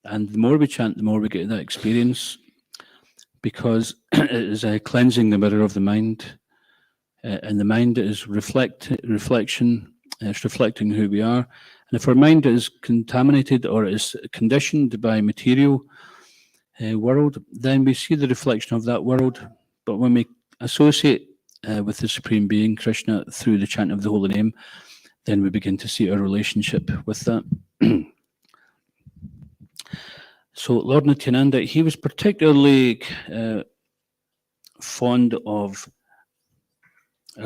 And the more we chant, the more we get that experience, because it is cleansing the mirror of the mind. And the mind is reflection, it's reflecting who we are. And if our mind is contaminated or is conditioned by material world, then we see the reflection of that world. But when we associate with the Supreme Being, Krishna, through the chant of the holy name, then we begin to see our relationship with that. So Lord Nityananda, he was particularly fond of,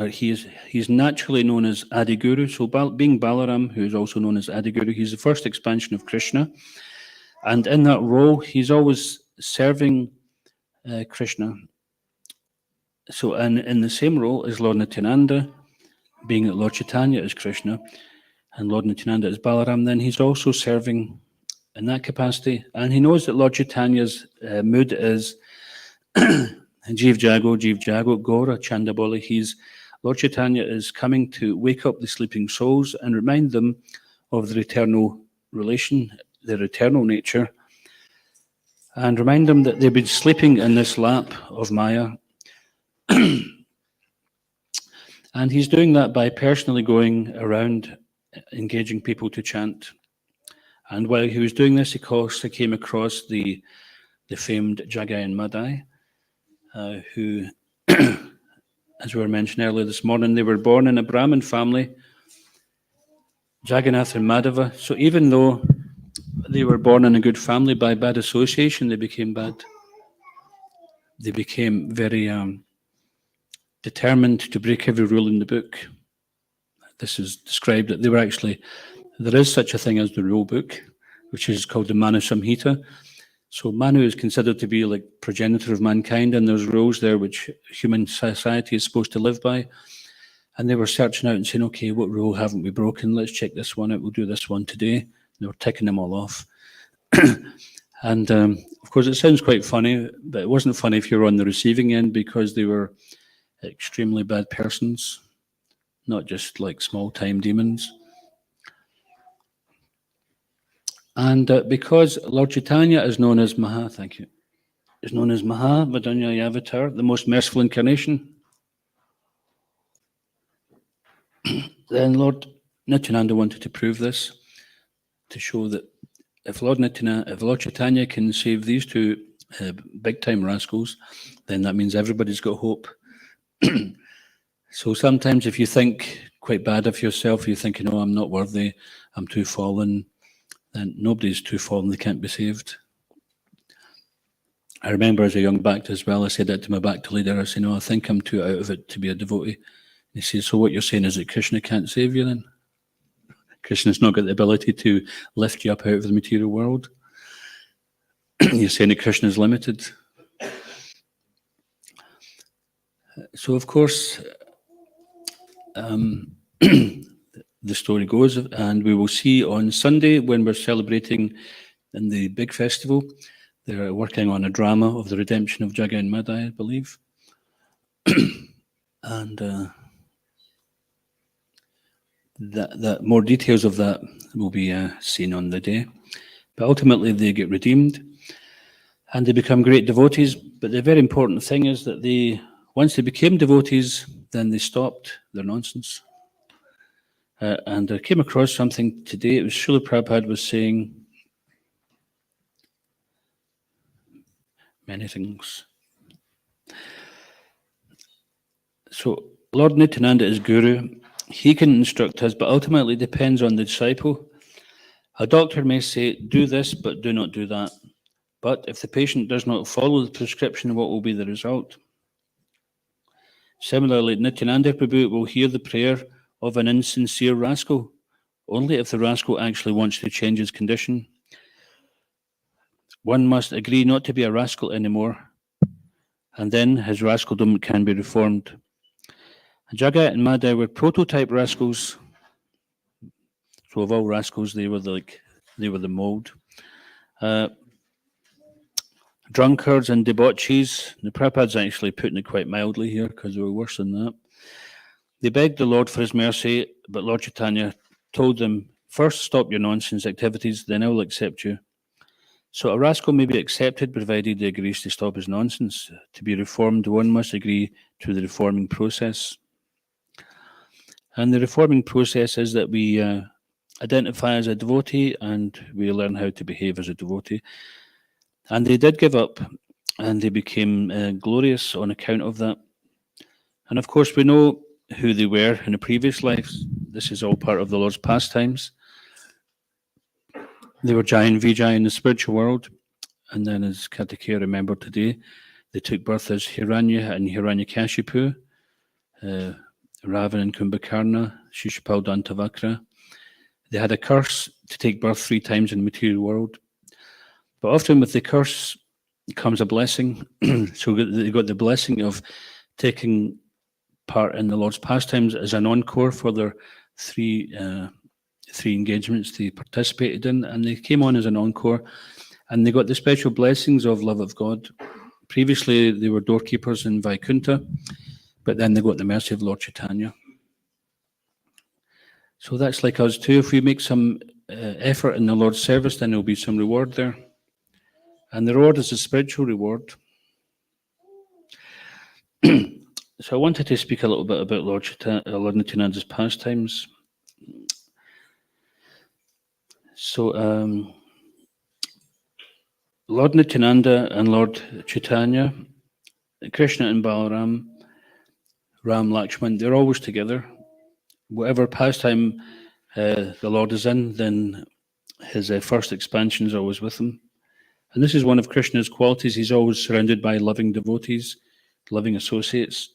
he's naturally known as Adiguru. So being Balaram, who is also known as Adiguru, he's the first expansion of Krishna. And in that role, he's always serving Krishna. So in the same role as Lord Nityananda, being that Lord Chaitanya is Krishna, and Lord Nityananda is Balaram, then he's also serving in that capacity. And he knows that Lord Chaitanya's mood is Jiv Jago, Gora, Chandaboli. Lord Chaitanya is coming to wake up the sleeping souls and remind them of their eternal relation, their eternal nature, and remind them that they've been sleeping in this lap of Maya. And he's doing that by personally going around engaging people to chant. And while he was doing this, of course, he came across the famed Jagai and Madai, who, as we were mentioning earlier this morning, they were born in a Brahmin family, Jagannath and Madhava. So even though they were born in a good family, by bad association, they became bad. They became very determined to break every rule in the book. This is described that they were actually, there is such a thing as the rule book, which is called the Manu Samhita. So Manu is considered to be like progenitor of mankind, and there's rules there which human society is supposed to live by. And they were searching out and saying, okay, what rule haven't we broken? Let's check this one out. We'll do this one today. They were ticking them all off. And of course, it sounds quite funny, but it wasn't funny if you were on the receiving end, because they were extremely bad persons, not just like small-time demons. And because Lord Chaitanya is known as Maha, is known as Maha Vadanya Avatar, the most merciful incarnation, then Lord Nityananda wanted to prove this, to show that if Lord Chaitanya can save these two big-time rascals, then that means everybody's got hope. So sometimes if you think quite bad of yourself, you're thinking, oh, I'm not worthy, I'm too fallen, then nobody's too fallen, they can't be saved. I remember as a young Bhakta as well, I said that to my Bhakta leader, I said, no, I think I'm too out of it to be a devotee. He says, so what you're saying is that Krishna can't save you then? Krishna's not got the ability to lift you up out of the material world? You're saying that Krishna is limited? So of course, the story goes, and we will see on Sunday when we're celebrating in the big festival, they're working on a drama of the redemption of Jagai and Madai, I believe. And that more details of that will be seen on the day. But ultimately they get redeemed and they become great devotees. But the very important thing is that once they became devotees, then they stopped their nonsense. And I came across something today. It was Srila Prabhupada was saying many things. So Lord Nityananda is guru. He can instruct us, but ultimately it depends on the disciple. A doctor may say, do this, but do not do that. But if the patient does not follow the prescription, what will be the result? Similarly, Nityananda Prabhu will hear the prayer of an insincere rascal only if the rascal actually wants to change his condition. One must agree not to be a rascal anymore, and then his rascaldom can be reformed. Jagat and Madhav were prototype rascals. So of all rascals, they were the mold. Drunkards and debauchees. The Prabhupada's actually putting it quite mildly here because they were worse than that. They begged the Lord for his mercy, but Lord Chaitanya told them, first stop your nonsense activities, then I will accept you. So a rascal may be accepted provided he agrees to stop his nonsense. To be reformed, one must agree to the reforming process. And the reforming process is that we identify as a devotee and we learn how to behave as a devotee. And they did give up and they became glorious on account of that. And of course, we know who they were in the previous lives. This is all part of the Lord's pastimes. They were Jai and Vijay in the spiritual world. And then, as Kartikeya remembered today, they took birth as Hiranya and Hiranyakashipu, Ravan and Kumbhakarna, Shishupal Dantavakra. They had a curse to take birth 3 times in the material world. But often with the curse comes a blessing. So they got the blessing of taking part in the Lord's pastimes as an encore for their three engagements they participated in, and they came on as an encore, and they got the special blessings of love of God. Previously, they were doorkeepers in Vaikuntha, but then they got the mercy of Lord Chaitanya. So that's like us too. If we make some effort in the Lord's service, then there will be some reward there. And the reward is a spiritual reward. So I wanted to speak a little bit about Lord Nityananda's pastimes. So Lord Nityananda and Lord Chaitanya, Krishna and Balaram, Ram, Lakshman, they're always together. Whatever pastime the Lord is in, then his first expansion is always with him. And this is one of Krishna's qualities. He's always surrounded by loving devotees, loving associates.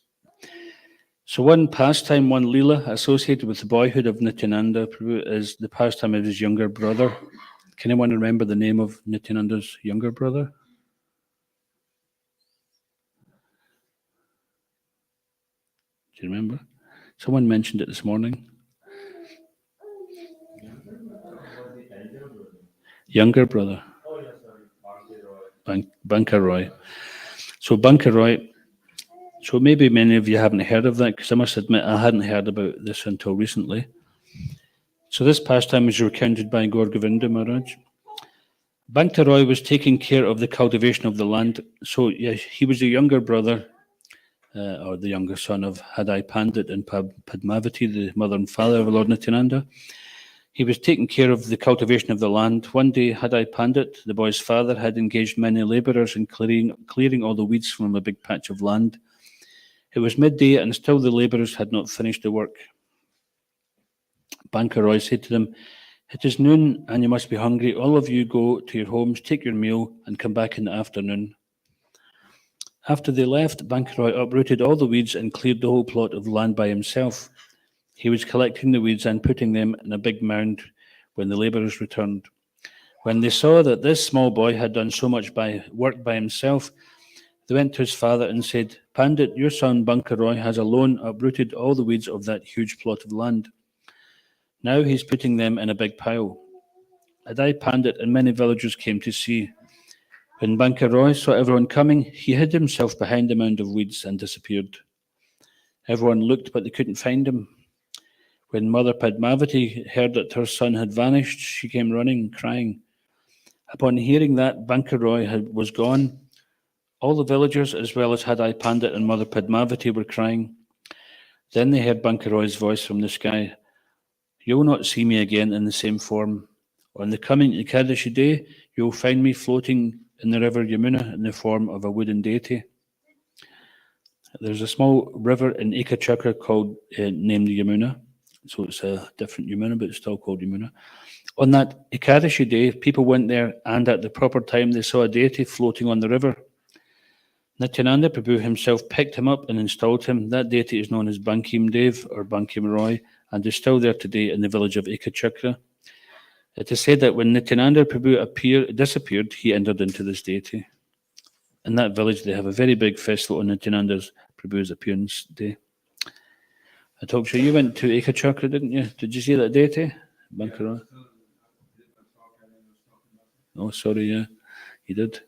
So one pastime, one lila associated with the boyhood of Nityananda Prabhu is the pastime of his younger brother. Can anyone remember the name of Nityananda's younger brother? Do you remember? Someone mentioned it this morning. Younger brother. Banka Roy. So Banka Roy. So maybe many of you haven't heard of that, because I must admit I hadn't heard about this until recently. So this pastime is recounted by Gaur Govinda Maharaj. Bhakta Roy was taking care of the cultivation of the land. So yeah, he was the younger brother or the younger son of Hadai Pandit and Padmavati, the mother and father of Lord Nityananda. He was taking care of the cultivation of the land. One day, Hadai Pandit, the boy's father, had engaged many labourers in clearing all the weeds from a big patch of land. It was midday and still the labourers had not finished the work. Banka Roy said to them, "It is noon and you must be hungry. All of you go to your homes, take your meal and come back in the afternoon." After they left, Banka Roy uprooted all the weeds and cleared the whole plot of land by himself. He was collecting the weeds and putting them in a big mound when the labourers returned. When they saw that this small boy had done so much work by himself, they went to his father and said, "Pandit, your son Banka Roy has alone uprooted all the weeds of that huge plot of land. Now he's putting them in a big pile." Adai Pandit and many villagers came to see. When Banka Roy saw everyone coming, he hid himself behind the mound of weeds and disappeared. Everyone looked, but they couldn't find him. When Mother Padmavati heard that her son had vanished, she came running, crying. Upon hearing that Bankaroy was gone, all the villagers, as well as Hadai Pandit and Mother Padmavati, were crying. Then they heard Bankaroy's voice from the sky. "You'll not see me again in the same form. On the coming Ekadashi day, you'll find me floating in the river Yamuna in the form of a wooden deity." There's a small river in Ekachakra called named Yamuna. So it's a different Yamuna, but it's still called Yamuna. On that Ekadashi day, people went there, and at the proper time, they saw a deity floating on the river. Nityananda Prabhu himself picked him up and installed him. That deity is known as Bankim Dev or Bankim Roy, and is still there today in the village of Ekachakra. It is said that when Nityananda Prabhu disappeared, he entered into this deity. In that village, they have a very big festival on Nityananda Prabhu's appearance day. I talked to you, went to Ekachakra, didn't you? Did you see that deity? Bankaroy? Oh, sorry, yeah, you did.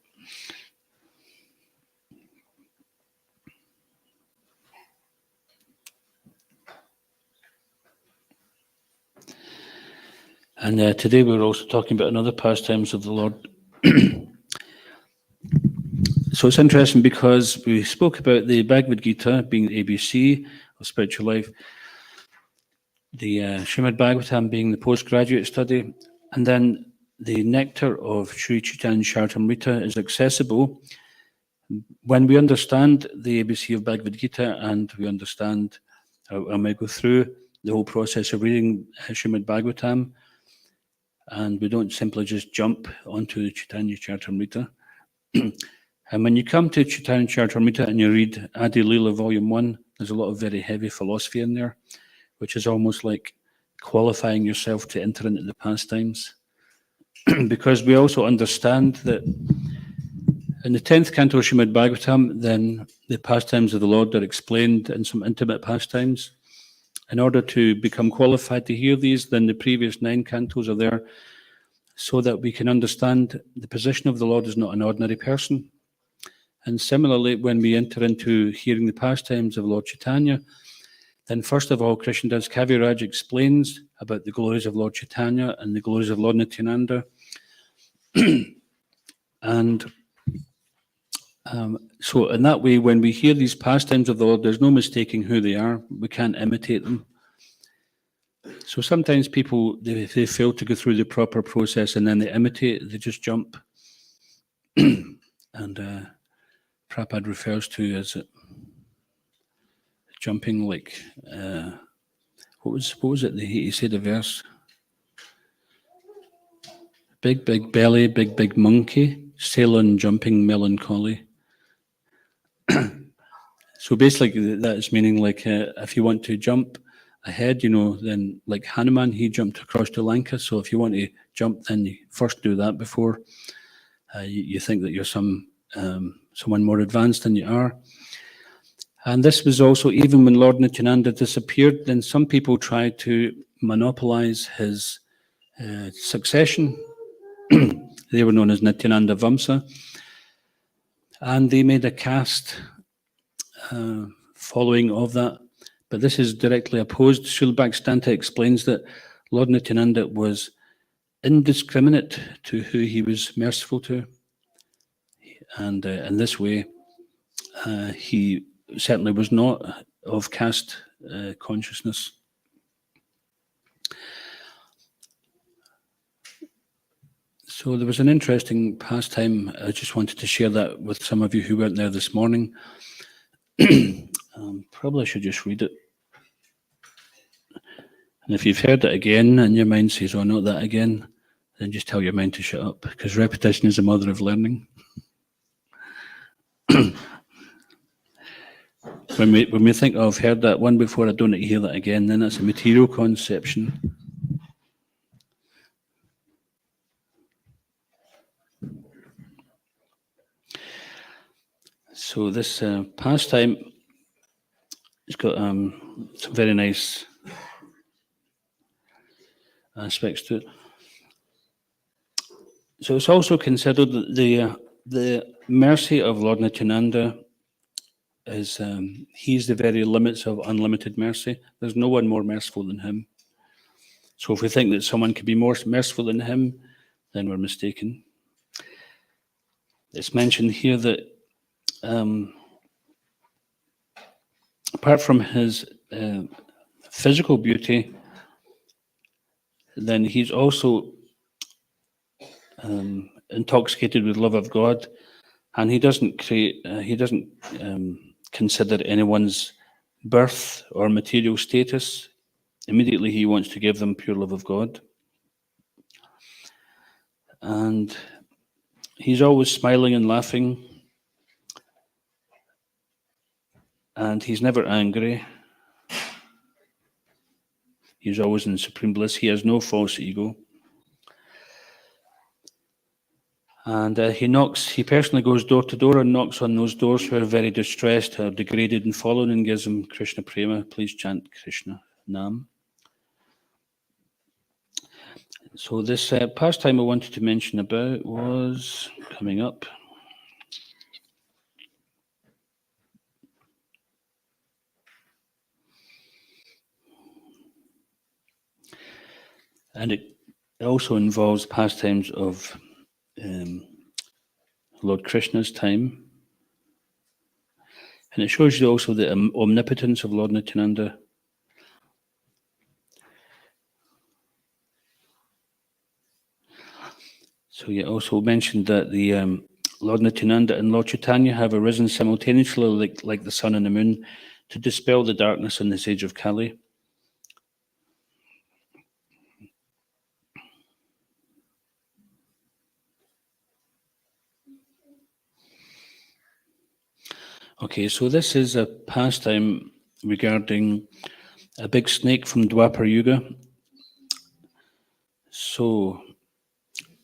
And today we're also talking about another pastimes of the Lord. So it's interesting because we spoke about the Bhagavad Gita being the ABC of spiritual life, the Srimad Bhagavatam being the postgraduate study, and then the nectar of Sri Chaitanya Charitamrita is accessible when we understand the ABC of Bhagavad Gita, and we understand, I may go through the whole process of reading Srimad Bhagavatam, and we don't simply just jump onto the Chaitanya Charitamrita. And when you come to Chaitanya Charitamrita and you read Adi Leela Volume 1, there's a lot of very heavy philosophy in there, which is almost like qualifying yourself to enter into the pastimes. Because we also understand that in the 10th canto of Srimad Bhagavatam, then the pastimes of the Lord are explained in some intimate pastimes. In order to become qualified to hear these, then the previous 9 cantos are there so that we can understand the position of the Lord is not an ordinary person. And similarly, when we enter into hearing the pastimes of Lord Chaitanya, then first of all, Krishnadas Kaviraj explains about the glories of Lord Chaitanya and the glories of Lord Nityananda. And so in that way, when we hear these pastimes of the Lord, there's no mistaking who they are. We can't imitate them. So sometimes people, they fail to go through the proper process and then they imitate, they just jump. And Prabhupada refers to as jumping like, what was it? He said a verse. Big, big belly, big monkey, sailing, jumping, melancholy. So basically that is meaning like if you want to jump ahead, then like Hanuman, he jumped across to Lanka. So if you want to jump, then you first do that before you think that you're someone more advanced than you are. And this was also, even when Lord Nityananda disappeared, then some people tried to monopolize his succession. They were known as Nityananda Vamsa. And they made a caste following of that. But this is directly opposed. Srila Bhaktisiddhanta explains that Lord Nityananda was indiscriminate to who he was merciful to. And in this way, he certainly was not of caste consciousness. So there was an interesting pastime. I just wanted to share that with some of you who weren't there this morning. Probably should just read it. And if you've heard it again and your mind says, oh, not that again, then just tell your mind to shut up, because repetition is the mother of learning. When we think, oh, I've heard that one before, I don't need to hear that again, then that's a material conception. So this pastime, it's got some very nice aspects to it. So it's also considered that the mercy of Lord Nityananda is he's the very limits of unlimited mercy. There's no one more merciful than him. So if we think that someone could be more merciful than him, then we're mistaken. it's mentioned here that apart from his physical beauty, then he's also intoxicated with love of God, and he doesn't consider anyone's birth or material status. Immediately, he wants to give them pure love of God, and he's always smiling and laughing, and he's never angry. He's always in supreme bliss. He has no false ego. And he personally goes door to door and knocks on those doors who are very distressed or degraded and fallen, and gives them Krishna Prema. Please chant Krishna Nam. So this pastime I wanted to mention about was coming up. And it also involves pastimes of Lord Krishna's time. And it shows you also the omnipotence of Lord Nityananda. So you also mentioned that the Lord Nityananda and Lord Chaitanya have arisen simultaneously like the sun and the moon to dispel the darkness in this age of Kali. Okay, so this is a pastime regarding a big snake from Dwapar Yuga. So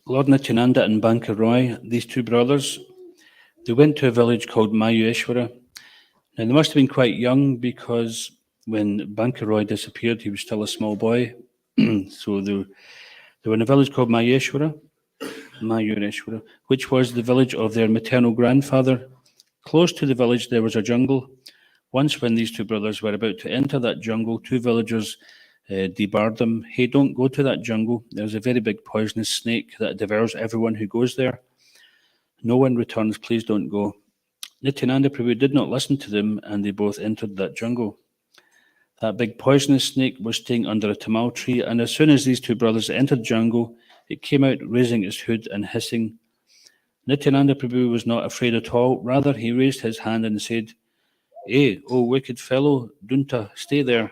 Lord Nityananda and Banka Roy, these two brothers, they went to a village called Mayueshwara. Now, they must have been quite young because when Banka Roy disappeared, he was still a small boy. So they were in a village called Mayueshwara, which was the village of their maternal grandfather. Close to the village, there was a jungle. Once, when these two brothers were about to enter that jungle, two villagers debarred them. Hey, don't go to that jungle. There's a very big poisonous snake that devours everyone who goes there. No one returns. Please don't go. Nityananda Prabhu did not listen to them, and they both entered that jungle. That big poisonous snake was staying under a tamal tree, and as soon as these two brothers entered the jungle, it came out raising its hood and hissing. Nityananda Prabhu was not afraid at all. Rather, he raised his hand and said, "Hey, oh wicked fellow, Dunta, stay there.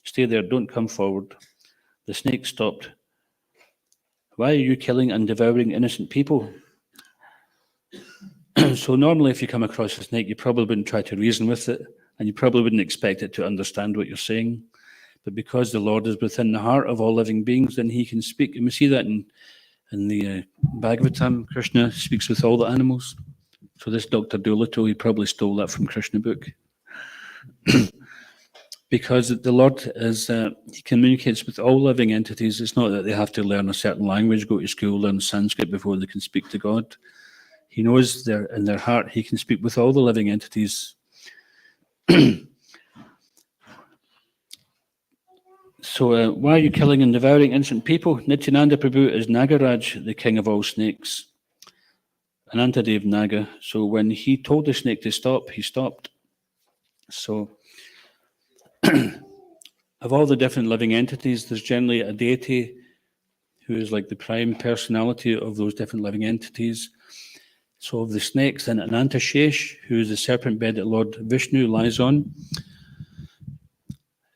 Stay there, don't come forward." The snake stopped. "Why are you killing and devouring innocent people?" So normally if you come across a snake, you probably wouldn't try to reason with it, and you probably wouldn't expect it to understand what you're saying. But because the Lord is within the heart of all living beings, then he can speak. And we see that in the Bhagavatam, Krishna speaks with all the animals. So this Dr. Doolittle, he probably stole that from Krishna book. Because the Lord he communicates with all living entities. It's not that they have to learn a certain language, go to school, learn Sanskrit before they can speak to God. He knows in their heart, he can speak with all the living entities. So why are you killing and devouring innocent people? Nityananda Prabhu is Nagaraj, the king of all snakes. Anantadev Naga. So when he told the snake to stop, he stopped. So of all the different living entities, there's generally a deity who is like the prime personality of those different living entities. So of the snakes, then Anantashesh, who is the serpent bed that Lord Vishnu lies on,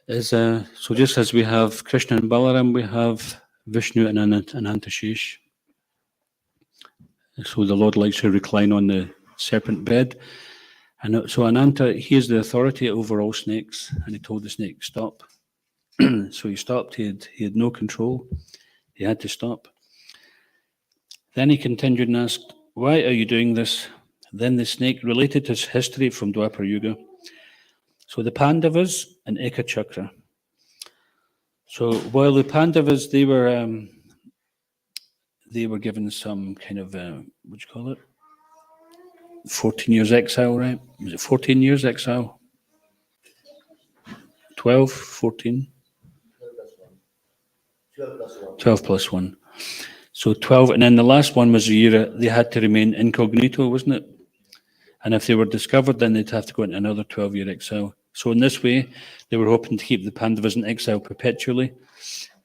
is so just as we have Krishna and Balaram, we have Vishnu and Anantashesh. So the Lord likes to recline on the serpent bed. And so Ananta, he is the authority over all snakes, and he told the snake, stop. So he stopped. He had no control. He had to stop. Then he continued and asked, "Why are you doing this?" Then the snake related his history from Dwapar Yuga. So the Pandavas and Ekachakra. So while the Pandavas, they were given some kind of, what do you call it? 14 years exile, right? Was it 14 years exile? 12, 14? 12 plus 1. So 12, and then the last one was the year they had to remain incognito, wasn't it? And if they were discovered, then they'd have to go into another 12-year exile. So in this way, they were hoping to keep the Pandavas in exile perpetually.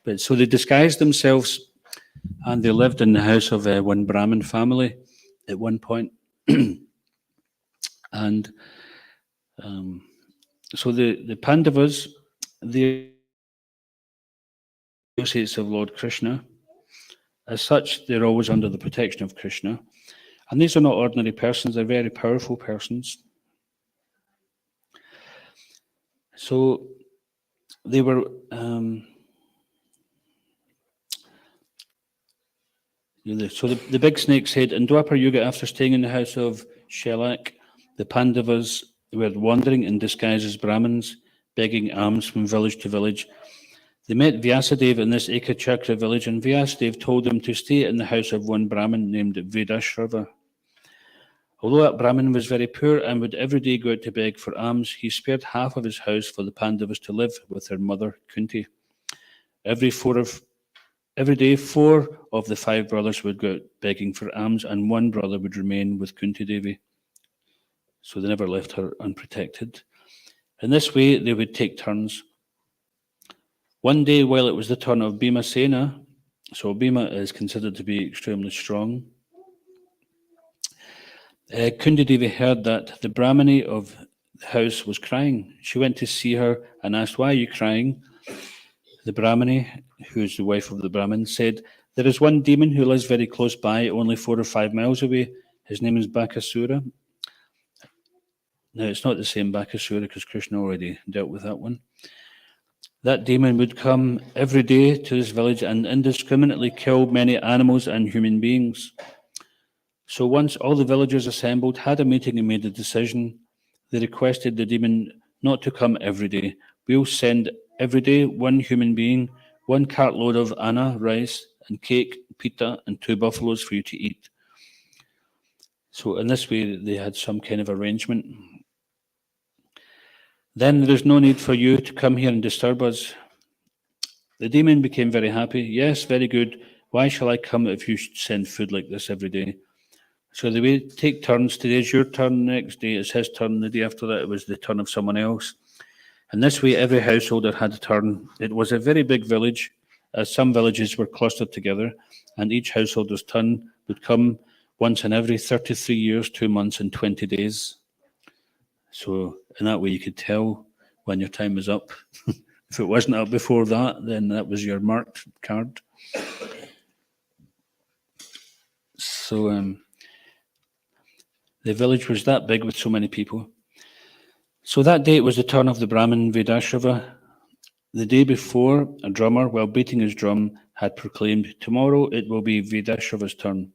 But so they disguised themselves, and they lived in the house of one Brahmin family at one point. And so the Pandavas, the associates of Lord Krishna. As such, they're always under the protection of Krishna. And these are not ordinary persons, they're very powerful persons. So they were so the big snake said, in Dwapar Yuga, after staying in the house of Shelak, the Pandavas were wandering in disguise as Brahmins, begging alms from village to village. They met Vyasadeva in this Ekachakra village, and Vyasadeva told them to stay in the house of one Brahmin named Vedashrava. Although that Brahmin was very poor and would every day go out to beg for alms, he spared half of his house for the Pandavas to live with their mother Kunti. Every day, 4 of the 5 brothers would go out begging for alms, and 1 brother would remain with Kunti Devi. So they never left her unprotected. In this way, they would take turns. One day, while it was the turn of Bhima Sena, so Bhima is considered to be extremely strong, Kundi Devi heard that the Brahmani of the house was crying. She went to see her and asked, "Why are you crying?" The Brahmani, who is the wife of the Brahmin, said, "There is one demon who lives very close by, only 4 or 5 miles away. His name is Bakasura." Now, it's not the same Bakasura because Krishna already dealt with that one. That demon would come every day to this village and indiscriminately kill many animals and human beings. So once all the villagers assembled, had a meeting and made a decision. They requested the demon not to come every day. "We'll send every day 1 human being, 1 cartload of anna, rice, and cake, pita, and 2 buffaloes for you to eat." So in this way, they had some kind of arrangement. "Then there is no need for you to come here and disturb us." The demon became very happy. "Yes, very good. Why shall I come if you should send food like this every day?" So they would take turns. Today is your turn, next day it's his turn, the day after that it was the turn of someone else. And this way every householder had a turn. It was a very big village, as some villages were clustered together, and each householder's turn would come once in every 33 years, 2 months, and 20 days. So in that way you could tell when your time was up. If it wasn't up before that, then that was your marked card. So the village was that big with so many people. So that day it was the turn of the Brahmin Vedashrava. The day before, a drummer, while beating his drum, had proclaimed, "Tomorrow it will be Vedashrava's turn."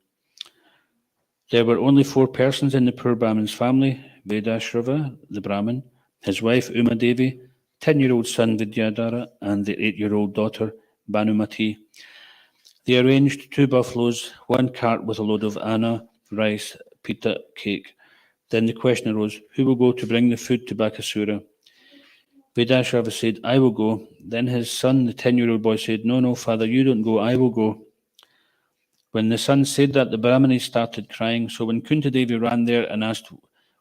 There were only 4 persons in the poor Brahmin's family: Vedashrava, the Brahmin, his wife Uma Devi, 10-year-old son Vidyadhara, and the 8-year-old daughter Bhanumati. They arranged 2 buffaloes, 1 cart with a load of anna, rice, pita, cake. Then the question arose, who will go to bring the food to Bakasura? Vedashrava said, "I will go." Then his son, the 10-year-old boy, said, "No, father, you don't go, I will go." When the son said that, the Brahmani started crying. So when Kunti Devi ran there and asked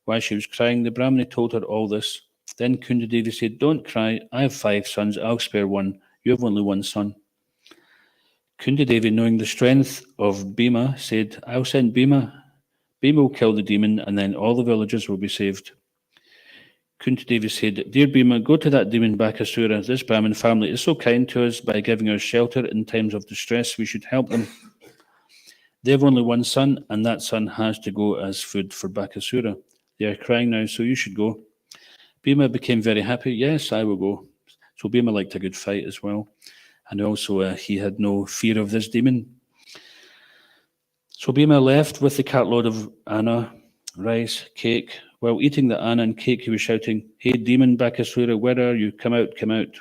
why she was crying, the Brahmani told her all this. Then Kunti Devi said, "Don't cry, I have 5 sons, I'll spare 1. You have only 1 son." Kunti Devi, knowing the strength of Bhima, said, "I'll send Bhima. Bhima will kill the demon, and then all the villagers will be saved." Kunti Devi said, "Dear Bhima, go to that demon Bakasura. This Brahmin family is so kind to us by giving us shelter in times of distress. We should help them. They have only 1 son, and that son has to go as food for Bakasura. They are crying now, so you should go." Bhima became very happy. "Yes, I will go." So Bhima liked a good fight as well. And also he had no fear of this demon. So Bhima left with the cartload of anna, rice, cake. While eating the anna and cake, he was shouting, "Hey, demon Bakasura, where are you? Come out, come out."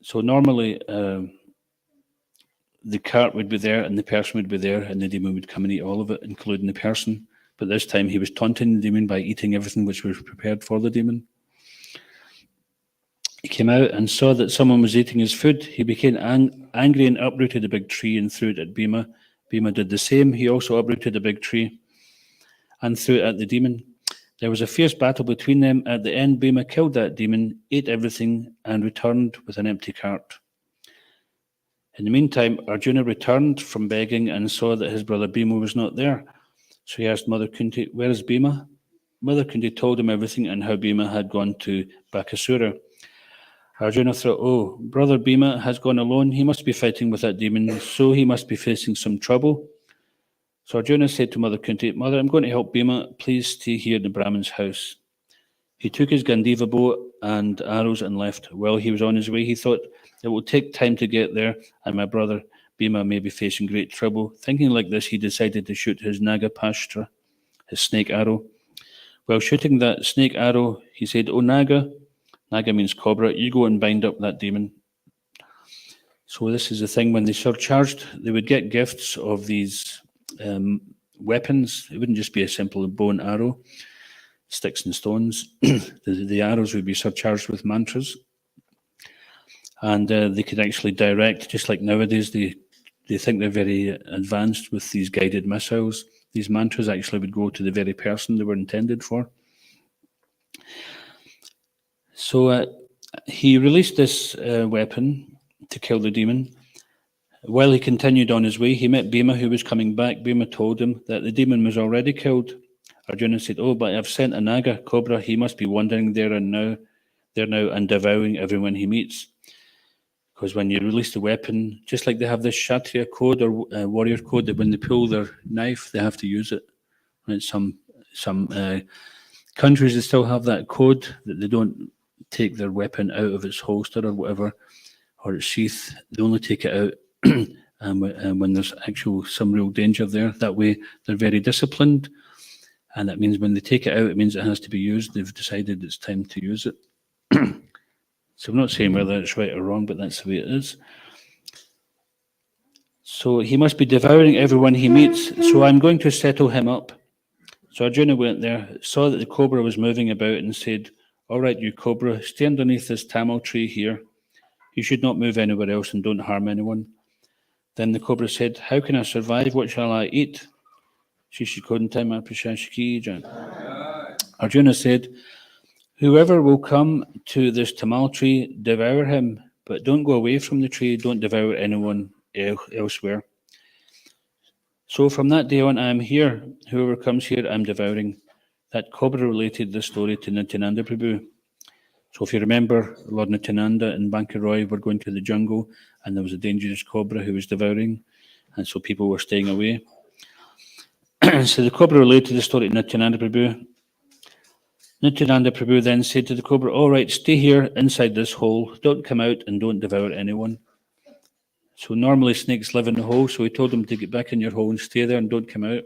So normally the cart would be there and the person would be there and the demon would come and eat all of it, including the person. But this time he was taunting the demon by eating everything which was prepared for the demon. He came out and saw that someone was eating his food. He became angry and uprooted a big tree and threw it at Bhima. Bhima did the same. He also uprooted a big tree and threw it at the demon. There was a fierce battle between them. At the end, Bhima killed that demon, ate everything, and returned with an empty cart. In the meantime, Arjuna returned from begging and saw that his brother Bhima was not there. So he asked Mother Kunti, "Where is Bhima?" Mother Kunti told him everything and how Bhima had gone to Bakasura. Arjuna thought, "Oh, brother Bhima has gone alone. He must be fighting with that demon, so he must be facing some trouble." So Arjuna said to Mother Kunti, "Mother, I'm going to help Bhima. Please stay here in the Brahmin's house." He took his Gandiva bow and arrows and left. While he was on his way, he thought, "It will take time to get there, and my brother Bhima may be facing great trouble." Thinking like this, he decided to shoot his Nagapashtra, his snake arrow. While shooting that snake arrow, he said, "Oh Naga," Naga means cobra, "you go and bind up that demon." So this is the thing, when they surcharged, they would get gifts of these weapons. It wouldn't just be a simple bow and arrow, sticks and stones. The arrows would be surcharged with mantras. And they could actually direct, just like nowadays, they think they're very advanced with these guided missiles. These mantras actually would go to the very person they were intended for. So he released this weapon to kill the demon. While he continued on his way, he met Bhima, who was coming back. Bhima told him that the demon was already killed. Arjuna said, "Oh, but I've sent a Naga, cobra. He must be wandering there now and devouring everyone he meets." Because when you release the weapon, just like they have this Kshatriya code or warrior code that when they pull their knife, they have to use it. Right? Some countries, they still have that code that they don't take their weapon out of its holster or whatever, or its sheath. They only take it out and when there's actual some real danger there. That way, they're very disciplined, and that means when they take it out, it means it has to be used. They've decided it's time to use it. So I'm not saying whether it's right or wrong, but that's the way it is. So he must be devouring everyone he meets. So I'm going to settle him up. So Arjuna went there, saw that the cobra was moving about, and said, "All right, you cobra, stay underneath this tamil tree here. You should not move anywhere else and don't harm anyone." Then the cobra said, "How can I survive? What shall I eat?" Arjuna said, "Whoever will come to this tamal tree, devour him, but don't go away from the tree. Don't devour anyone elsewhere." So from that day on, I am here. Whoever comes here, I'm devouring. That cobra related this story to Nityananda Prabhu. So if you remember, Lord Nityananda and Bankaroy were going to the jungle, and there was a dangerous cobra who was devouring, and so people were staying away. So the cobra related the story to Nityananda Prabhu. Nityananda Prabhu then said to the cobra, "All right, stay here inside this hole. Don't come out and don't devour anyone." So normally snakes live in the hole, so he told him to get back in your hole and stay there and don't come out.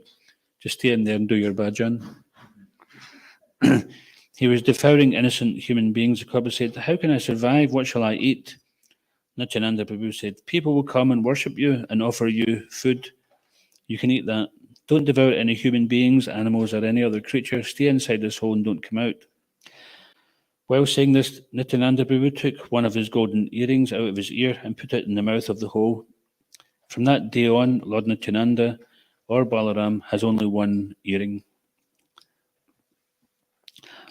Just stay in there and do your bhajan. He was devouring innocent human beings. The cobra said, "How can I survive? What shall I eat?" Nityananda Prabhu said, "People will come and worship you and offer you food. You can eat that. Don't devour any human beings, animals, or any other creature. Stay inside this hole and don't come out." While saying this, Nityananda Prabhu took one of his golden earrings out of his ear and put it in the mouth of the hole. From that day on, Lord Nityananda or Balaram has only one earring.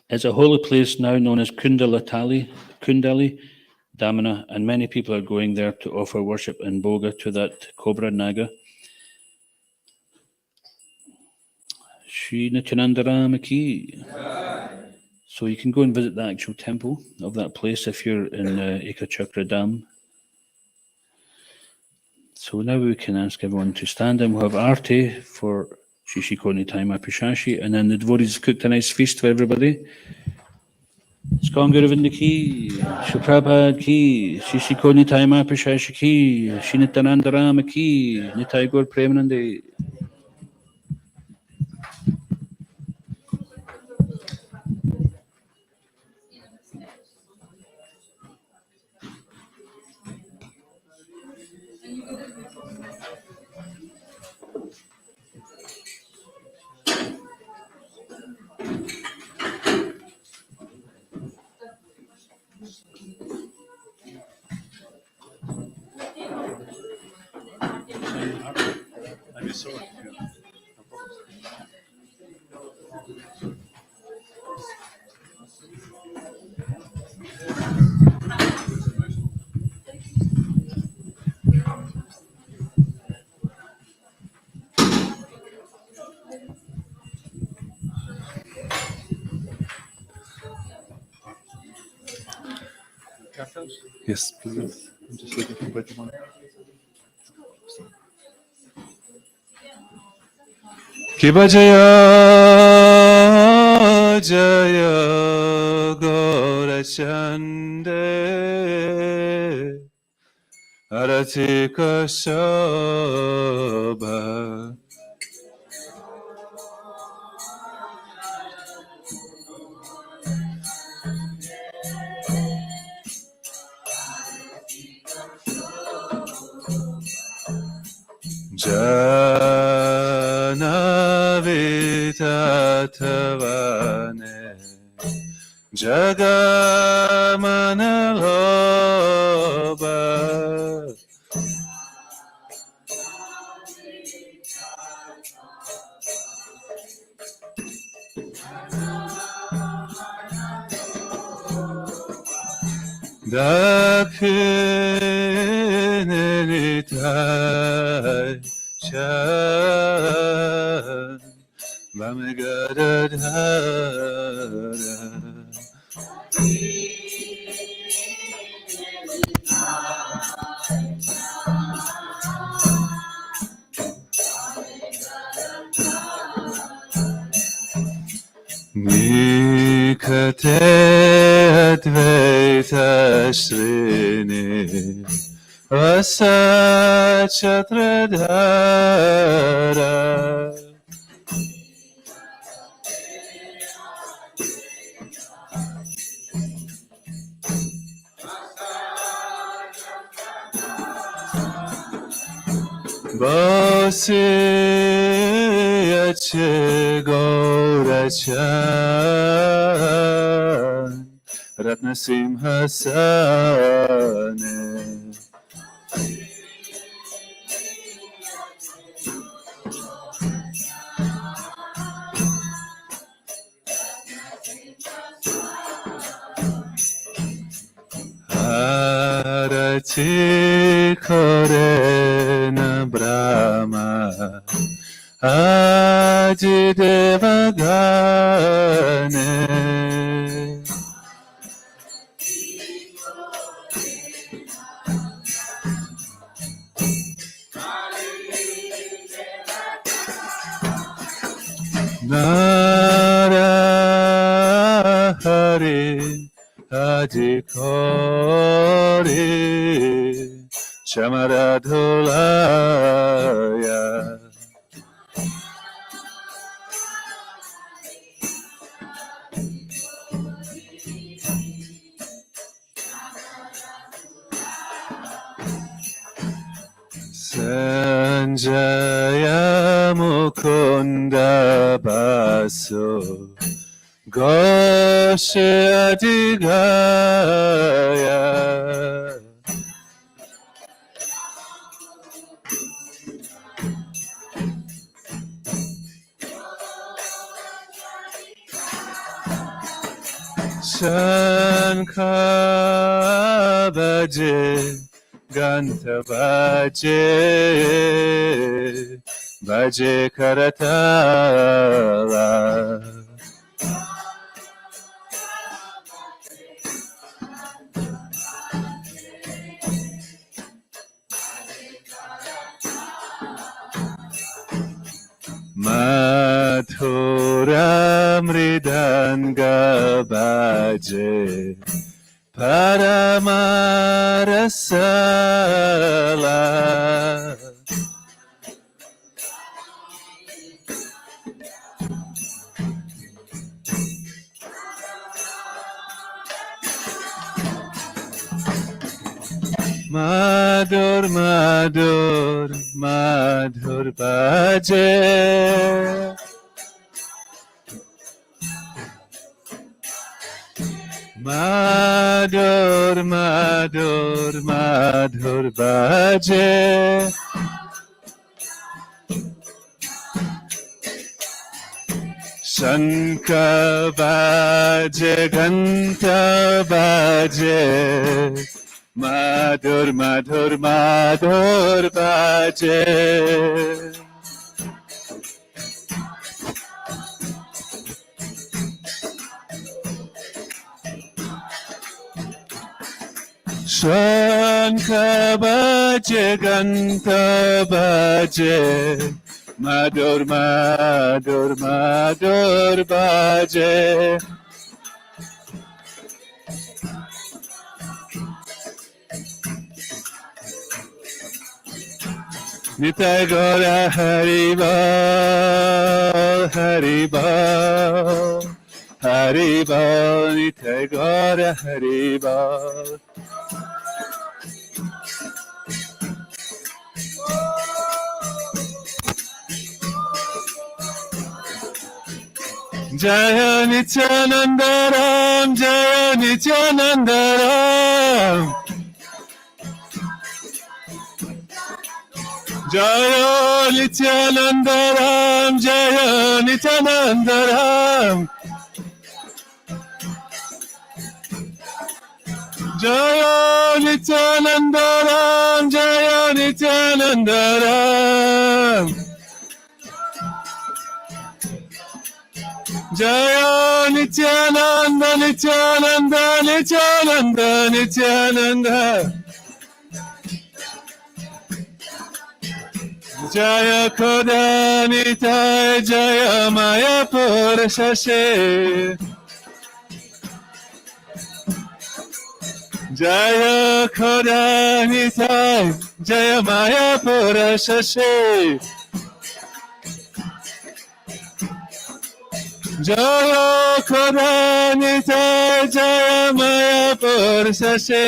It's a holy place now known as Kundali, Damana, and many people are going there to offer worship and boga to that cobra naga. Shri Nityananda Rama ki. So you can go and visit the actual temple of that place if you're in Ekachakra Dam. So now we can ask everyone to stand, and we'll have Arti for Shishikoni Taima Pishashi, and then the devotees cooked a nice feast for everybody. Skon Guruvinda ki, Shuprabha ki, Shishikoni Taima Pishashi ki, Shinitananda Rama ki, Nitai Gaur Premanande. Yes, please. I'm just looking for which one. Kiba Jaya Jaya Gaurachande Aratika Shobha Janavitatavane Jagamanaloba Dakhinenitai Chan Vamagadadhara Nikate Advaita Srini Vasachatradhara Bose Ache Gaurachan Ratnasimhasane Arati Korena Brahma Adidevagane Narahari Adikori Chamaradholaya Sanjaya Mukunda Baso Goshe Adigaya Shankha Bhaje Gantha Bhaje Bhaje Karatala Madhura Mridanga Bhaje Paramarasala Madhur Madhur Madhur Bhaje Madhur Madhur Madhur Bhaje शंख बाजे घंटा बाजे मधुर मधुर मधुर बाजे शंख बाजे घंटा बाजे मधुर मधुर मधुर बाजे निताय गौर हरि बोल निताय गौर हरि बोल जय नित्यानंद राम जय नित्यानंद राम जय नित्यानंद राम जय नित्यानंद राम जय नित्यानंद राम जय नित्यानंद राम जय नित्यानंद नित्यानंद नित्यानंद नित्यानंद जय खुदा निताय जय मायापुर शशे जय खुदा निताय जय मायापुर शशे जय खुदा निताय जय मायापुर शशे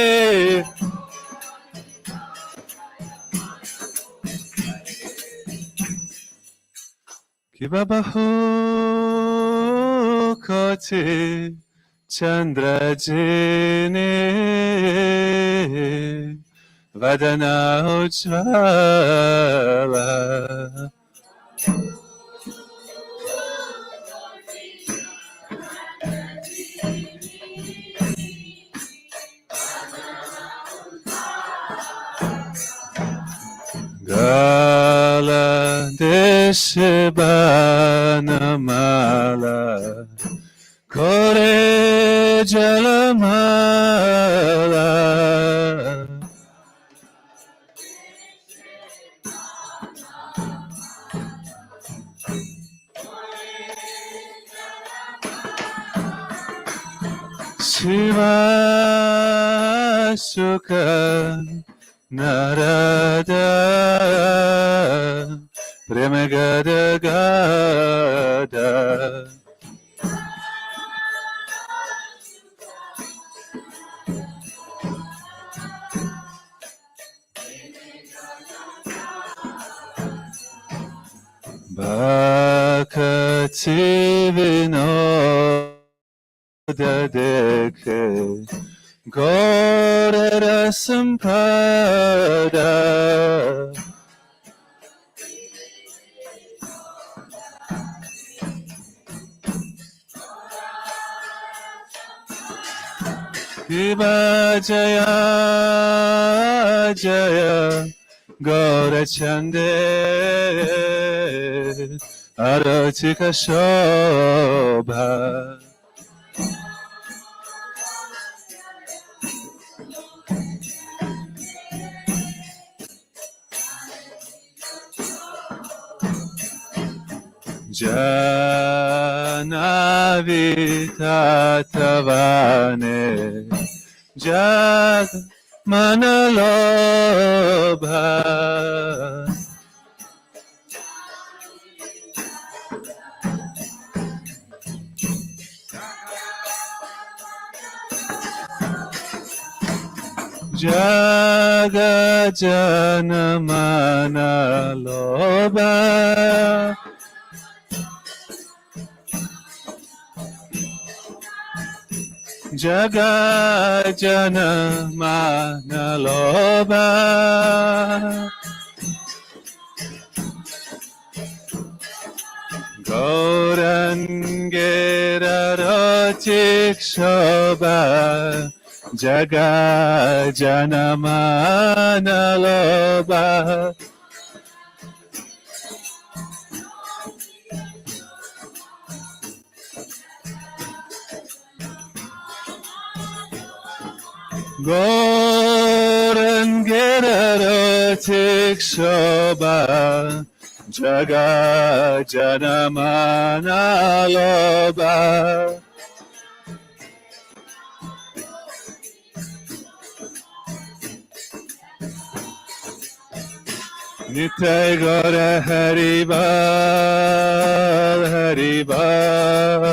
कि बाबा हो खोचे चंद्र जिने वदना Ujjwala Gala Deshibanamala Kore Jalamala Shiva Sukha Narada Prema Gada Gada Bhakti Vinoda Dekhe Gaura Sampada Shiva Jaya Jaya Gaura Chande Aratika Shobha Janavitatavane Jag Manalobha Jaga Janamanalobha Jaga Jana Manaloba Gauran tiksoba jaga janamana loba Goran geraro tiksoba jaga janamana loba Nitai Gora Haribal, Haribal,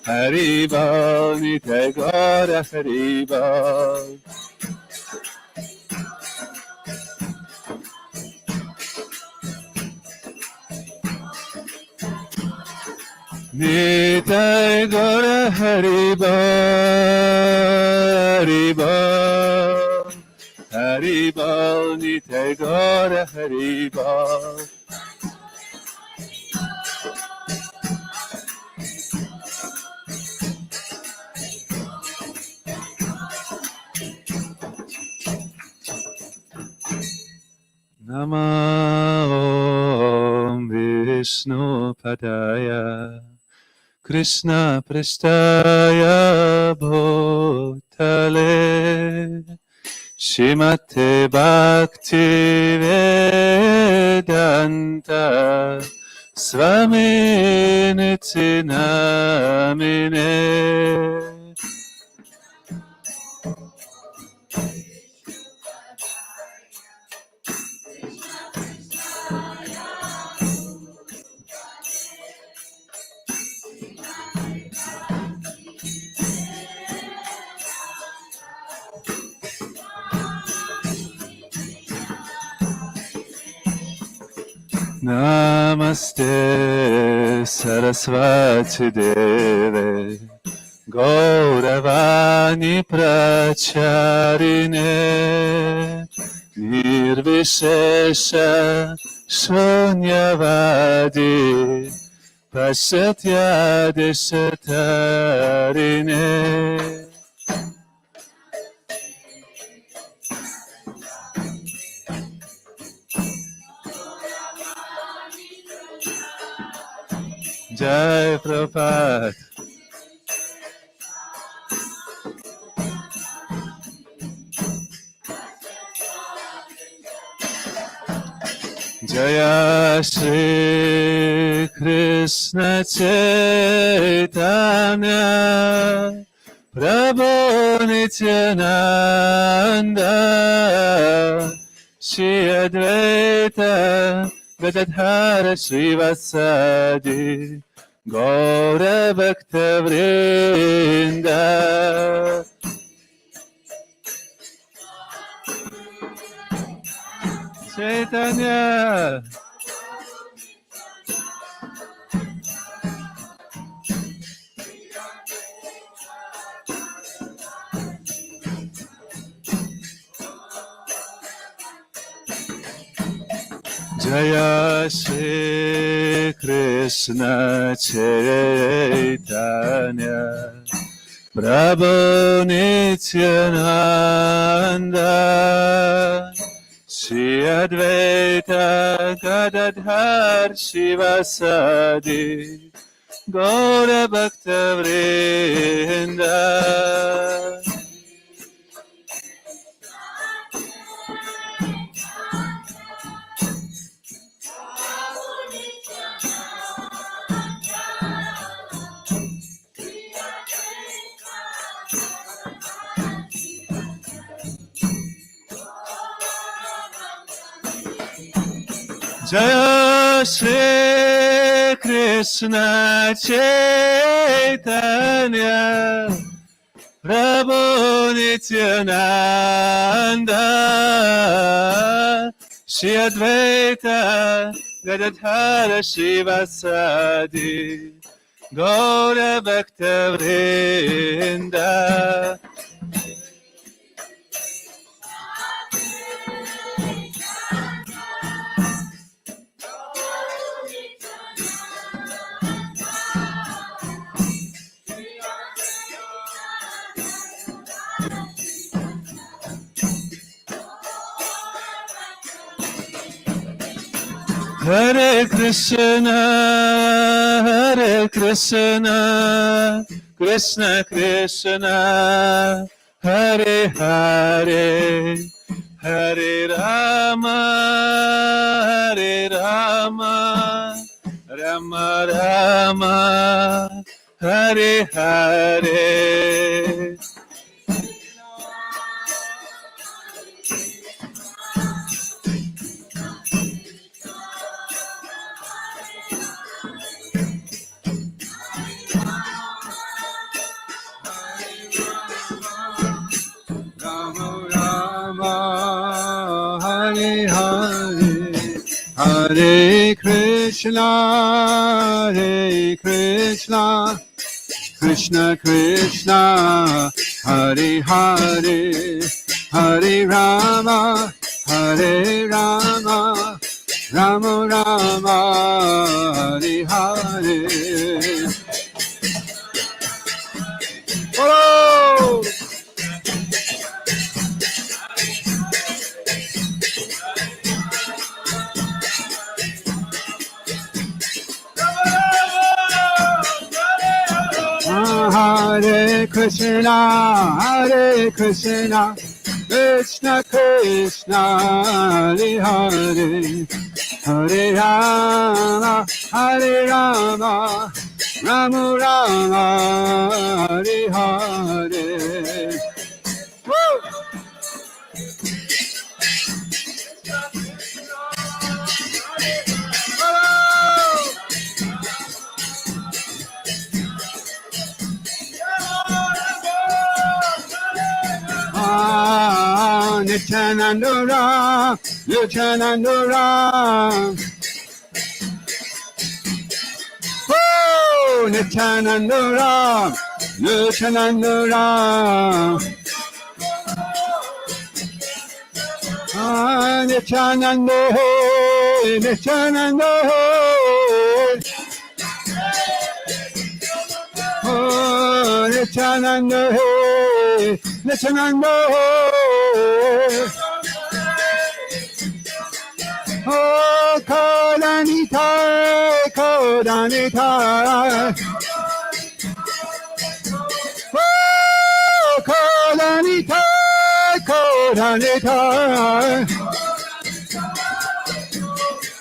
Haribal, Nitai Gora Haribal. Nitai Gora Haribal, Haribal. Haribal, Nitai Gora Haribal. Nama Om Vishnu Padaya Krishna Prestaya Bhutale Shrimate Bhakti Vedanta Swami Nityanamine Namaste Saraswati Deve Gauravani Pracharine Nirvishesha Shunyavadi Pashatya Deshatarine Jai Prabhupada Jaya Shri Krishna Chaitanya Prabhu Nityananda Shri Advaita Gadadhara Srivasadi Gaura Bhakta Vrinda Chaitanya Jaya Shri Krishna Chaitanya Prabhu Nityananda Shri Advaita Gadadhar Shivasadi Gaura Bhakta Vrinda Jaya Shri Krishna Chaitanya Prabhu Nityananda Shri Advaita Gadadhara Shivasadi Gaura Bhakta Vrinda Hare Krishna, Krishna Krishna, Hare Hare, Hare Rama, Rama Rama, Hare Hare. Rama, Hare Hare, Hare Krishna, Krishna Krishna, Hare Hare, Hare Rama, Rama Rama, Hare Hare. Oh! Hare Krishna, Krishna Krishna, Hare Hare, Hare Rama, Rama Rama, Hare Hare. Woo! Nityananda Ram, Nityananda Ram. Oh, Nityananda Ram, Nityananda Ram. Nityananda Hey, Nityananda Hey. Oh, Nityananda Hey, Nityananda Hey. Oh, Kodanitai, Kodanitai. Oh, Kodanitai, Kodanitai.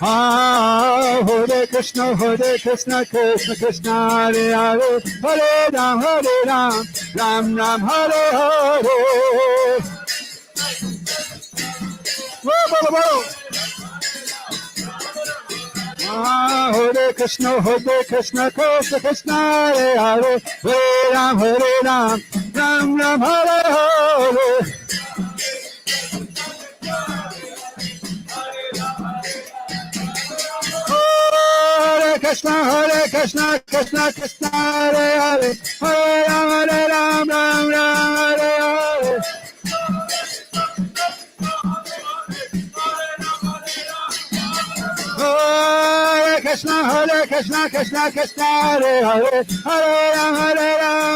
Hare Krishna, Krishna Krishna, Hare Hare, Hare Ram, Ram Ram, Hare Hare. Whoa, whoa, whoa. Hare Krishna, Krishna Krishna, Hare Hare, Hare Ram, Ram Ram, Hare Hare. Hare Krishna, Krishna, Hare Hare, Hare Ram, Ram Ram, Hare Hare. Hare Krishna, Krishna, Hare Hare, Hare Ram,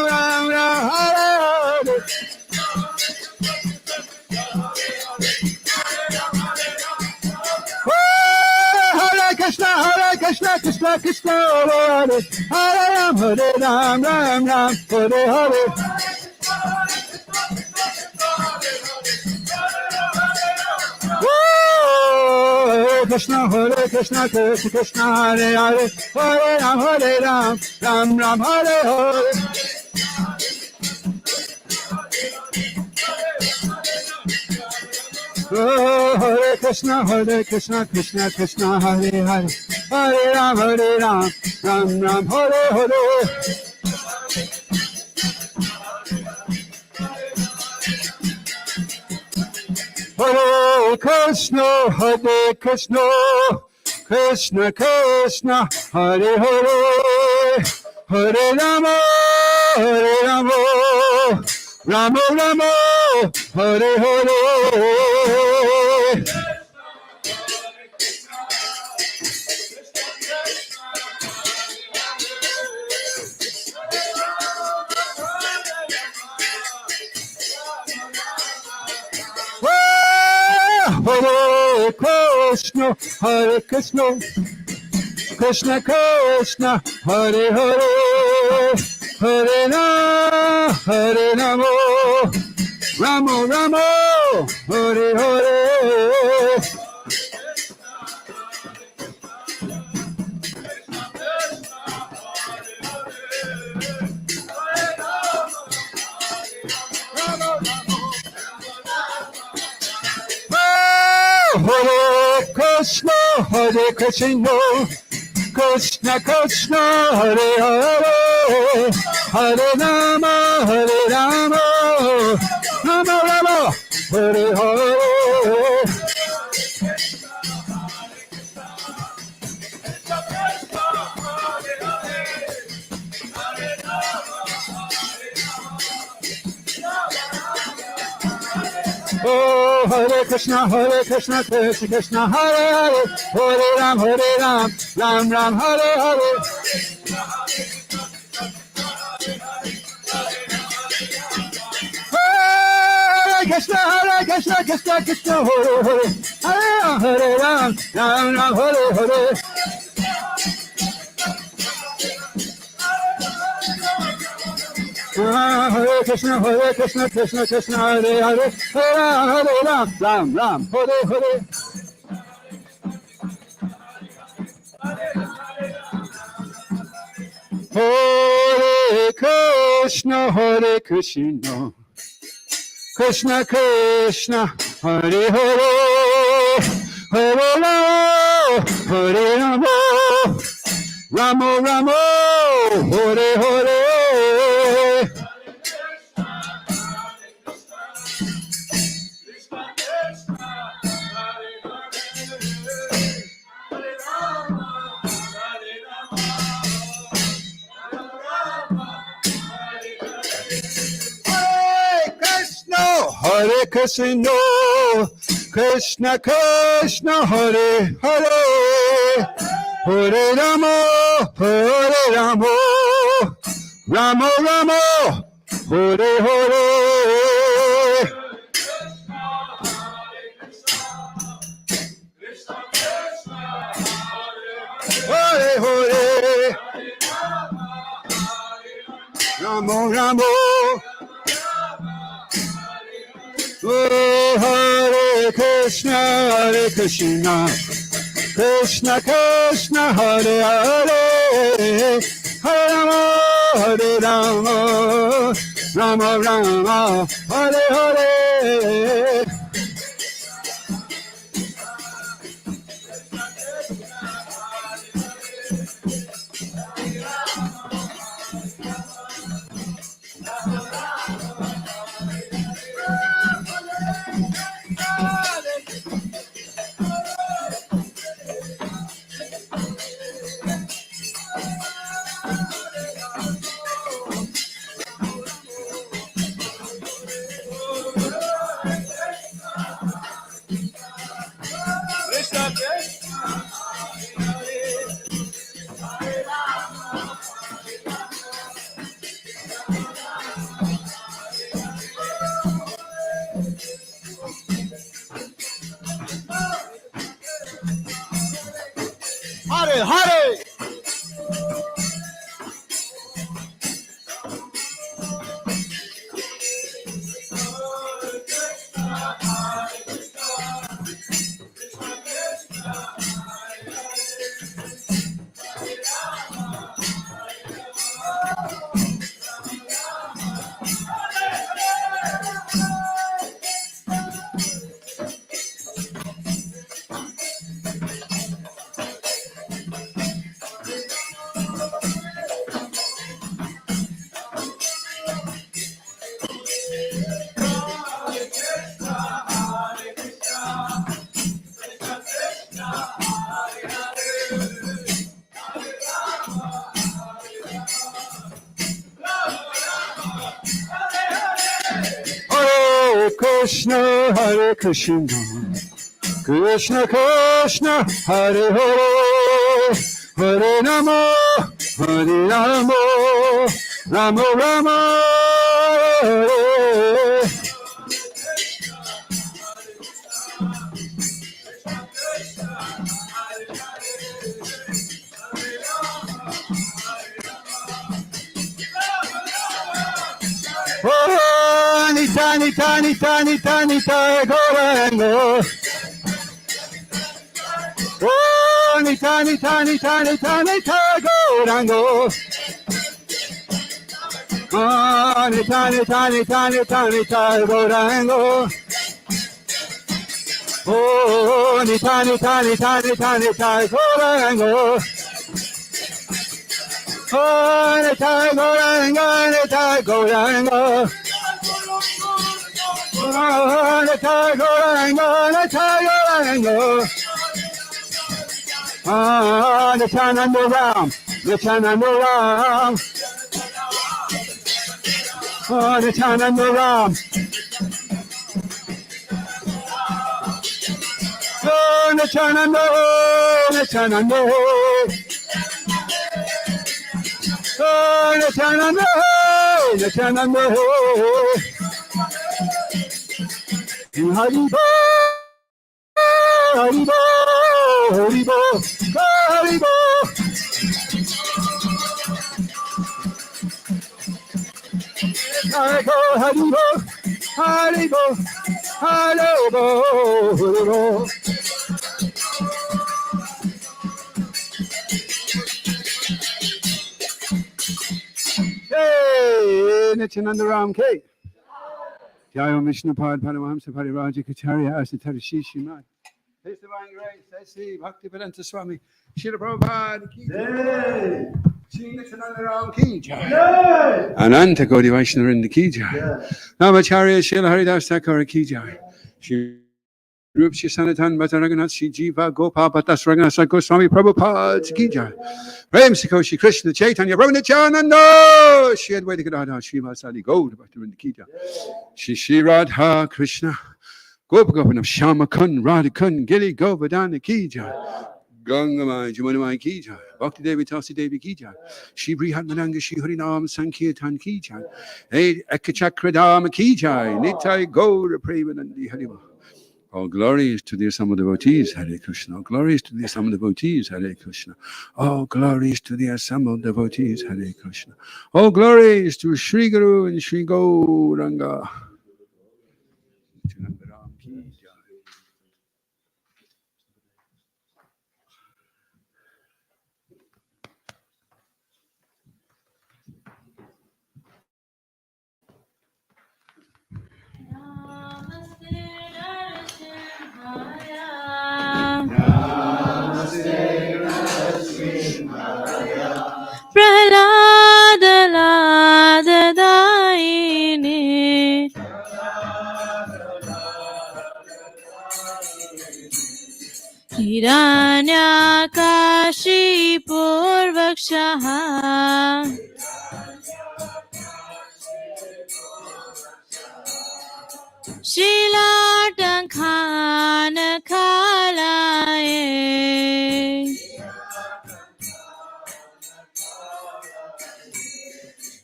Ram, Hare Hare. Hare Krishna, Krishna, Hare Hare, Hare Ram, Ram, Hare Hare. Hare Krishna, Krishna, Hare Hare, Hare Ram, Ram, Hare Hare. Oh, Hare Krishna, Krishna, Hare Hare, Hare Ram, Ram, Hare Hare. Hare Krishna, Krishna, Hare Hare, Hare Rama, Rama, Hare Hare. Hare Krishna, Krishna Krishna, Hare Hare, Hare Rama, Rama Rama, Hare Hare. Hare Krishna, Hare Krishna, Krishna Krishna, Hare Hare, Hare Rama, Rama Rama, Hare Hare. Oh, Hare Krishna, Krishna Krishna, Hare Hare, Hare Ram, Ram Ram, Hare Hare. Hare Krishna, Krishna Krishna, Hare Hare, Hare Ram, Ram Ram, Hare Hare. Hare Krishna, Krishna Krishna, Hare Hare, Hare Ram, Ram Ram, Hare Hare. Hare Krishna, Krishna Krishna, Hare Hare, Hare Rama, Rama Rama, Hare Hare. Hare Krishna, Krishna Krishna, Hare Hare, Hare Rama, Rama Rama, Hare Hare. Hare Hare, Rama Rama. Oh, Hare Krishna, Krishna Krishna, Hare Hare, Hare Rama, Rama Rama, Hare Hare. Hare Hare. Krishna, Hare Krishna, Krishna Krishna, Hare Hare, Hare Rama, Rama Rama, Hare. Nita, Nita, Nita, Nita, Gorango. Oh, Nita, Nita, Nita, Nita, Nita, Gorango. Oh, Nita, Nita, Nita, Nita, Nita, Gorango. Oh, Nita, Nita, Nita, Nita, Nita, Gorango. Oh, Nita, Gorango, Nita, Gorango. Oh, Nita, Gorango, Nita, Gorango. Oh, Nityananda Ram, Nityananda Ram. Oh, Nityananda Ram. Oh, Nityananda, Nityananda. Oh, Nityananda, Nityananda. Haribo, Haribo, Haribo, Haribo. Haribo, Haribo, Haribo, Haribo, Haribo. Hey, Nityananda Ram K. Jai Om Vishnu Pad Paramahamsa Pariraja Kacharya Asatara Shishimad. His Divine Grace, S.C. Bhaktivedanta Swami, Srila Prabhupada Ki Jai. Shri Nityananda Ram Ki Jai. Ananta Gaudi Vaishnavrinda Ki Jai. Namacharya Srila Haridas Thakur Ki Jai. Shri Rup Shri Sanatan Bhatta Raghunath Shri Jiva Gopal Bhattas Raghunath Goswami Prabhupada Ki Jai. Prem Sikho Shri Krishna Chaitanya Prabhu Nityananda Shri Advaita Gadadhar Shri Vasadi Gaud Bhaktivinoda Ki Jai. Shri Radha Krishna Gopagopanam Shama Kun Radha Kun Giri Govardhana Ki Jai. Gangamai Jamunamai Ki Jai. Bhakti Devi Tasi Devi Ki Jai. Shri Brihatmananga Shri Harinam Sankirtan Ki Jai. Ekachakradama Ki Jai. Nitai Gaura Premanandi Hariva. All glory is to the Asama devotees, Hare Krishna. All glory is to the Asama devotees, Hare Krishna. All glory is to the Asama devotees, Hare Krishna. All glory is to Sri Guru and Sri Gauranga. Prahlad Ladadaini Hiranyakashipurvakshaha Shilatankhana Khalaye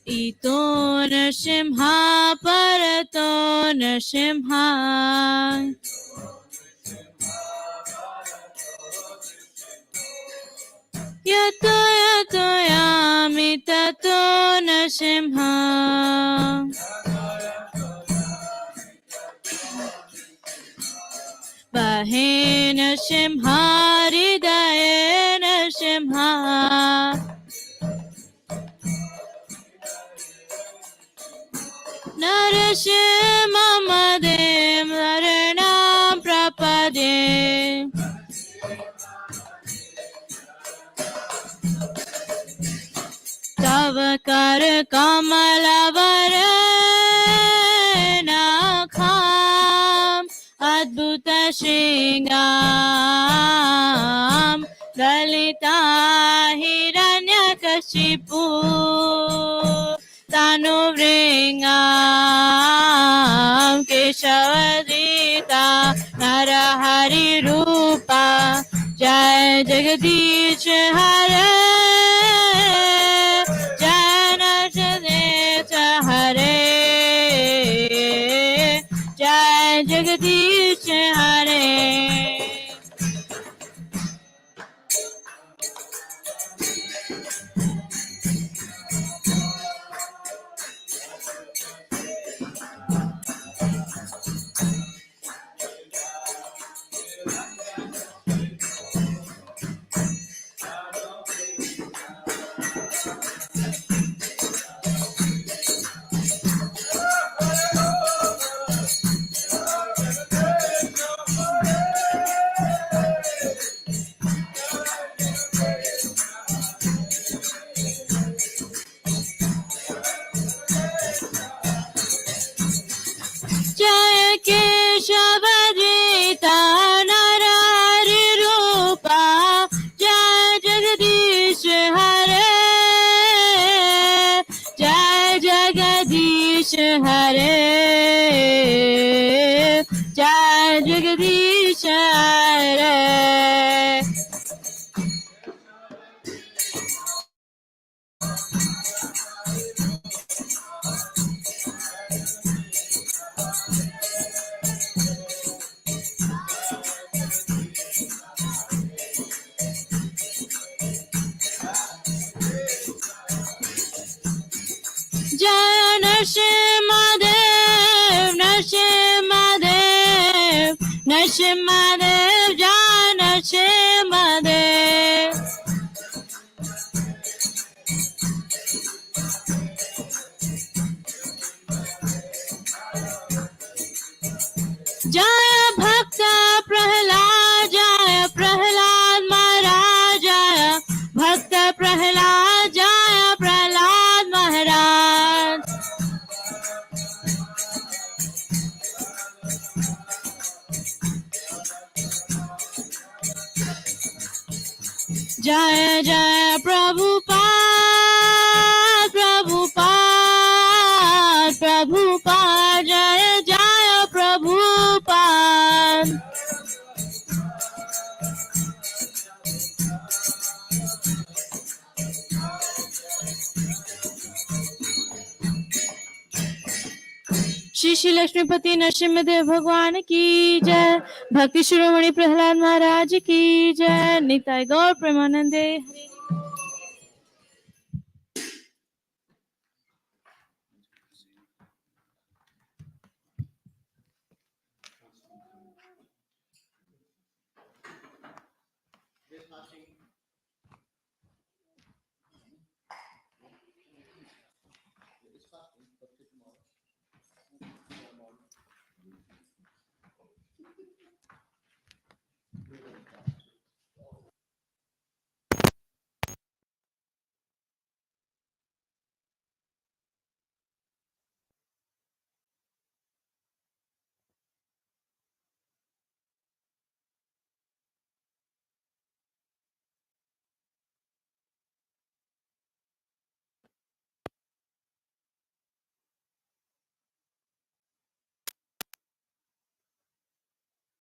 Ito Nrsimha Parato Nrsimha Yato Yato Yami Tato Nrsimha Bahe Nrsimha Hridaye Nrsimha Narasimhamadem Naranam Prapade Tavakar Kamalavaranakham Adbhuta Shringam Lalita Hiranyakashipu Tanuvringam Keshavadita Narahari Rupa Jai Jagadish Hare Jai Narshadeta Hare Jai Jagadish Hare Hare Jai Jagadish Hare Jai Nrsimhadev, Nrsimhadev, Nrsimhadev, Jai Nrsimhadev. Jaya Bhakta Prahlad, Jaya Prahlad Maharaj, Jaya Bhakta Prahlad, Jaya Prahlad Maharaj. Jaya Jaya Prabhupada, Prabhupada, Prabhupada, Jaya Jaya Prabhupada. Shri Shri Lakshmipati Narasimhadeva भगवान की जय। भक्ति शिरोमणि प्रहलाद महाराज की जय। निताय गौर प्रेमानंदे हरे। This passing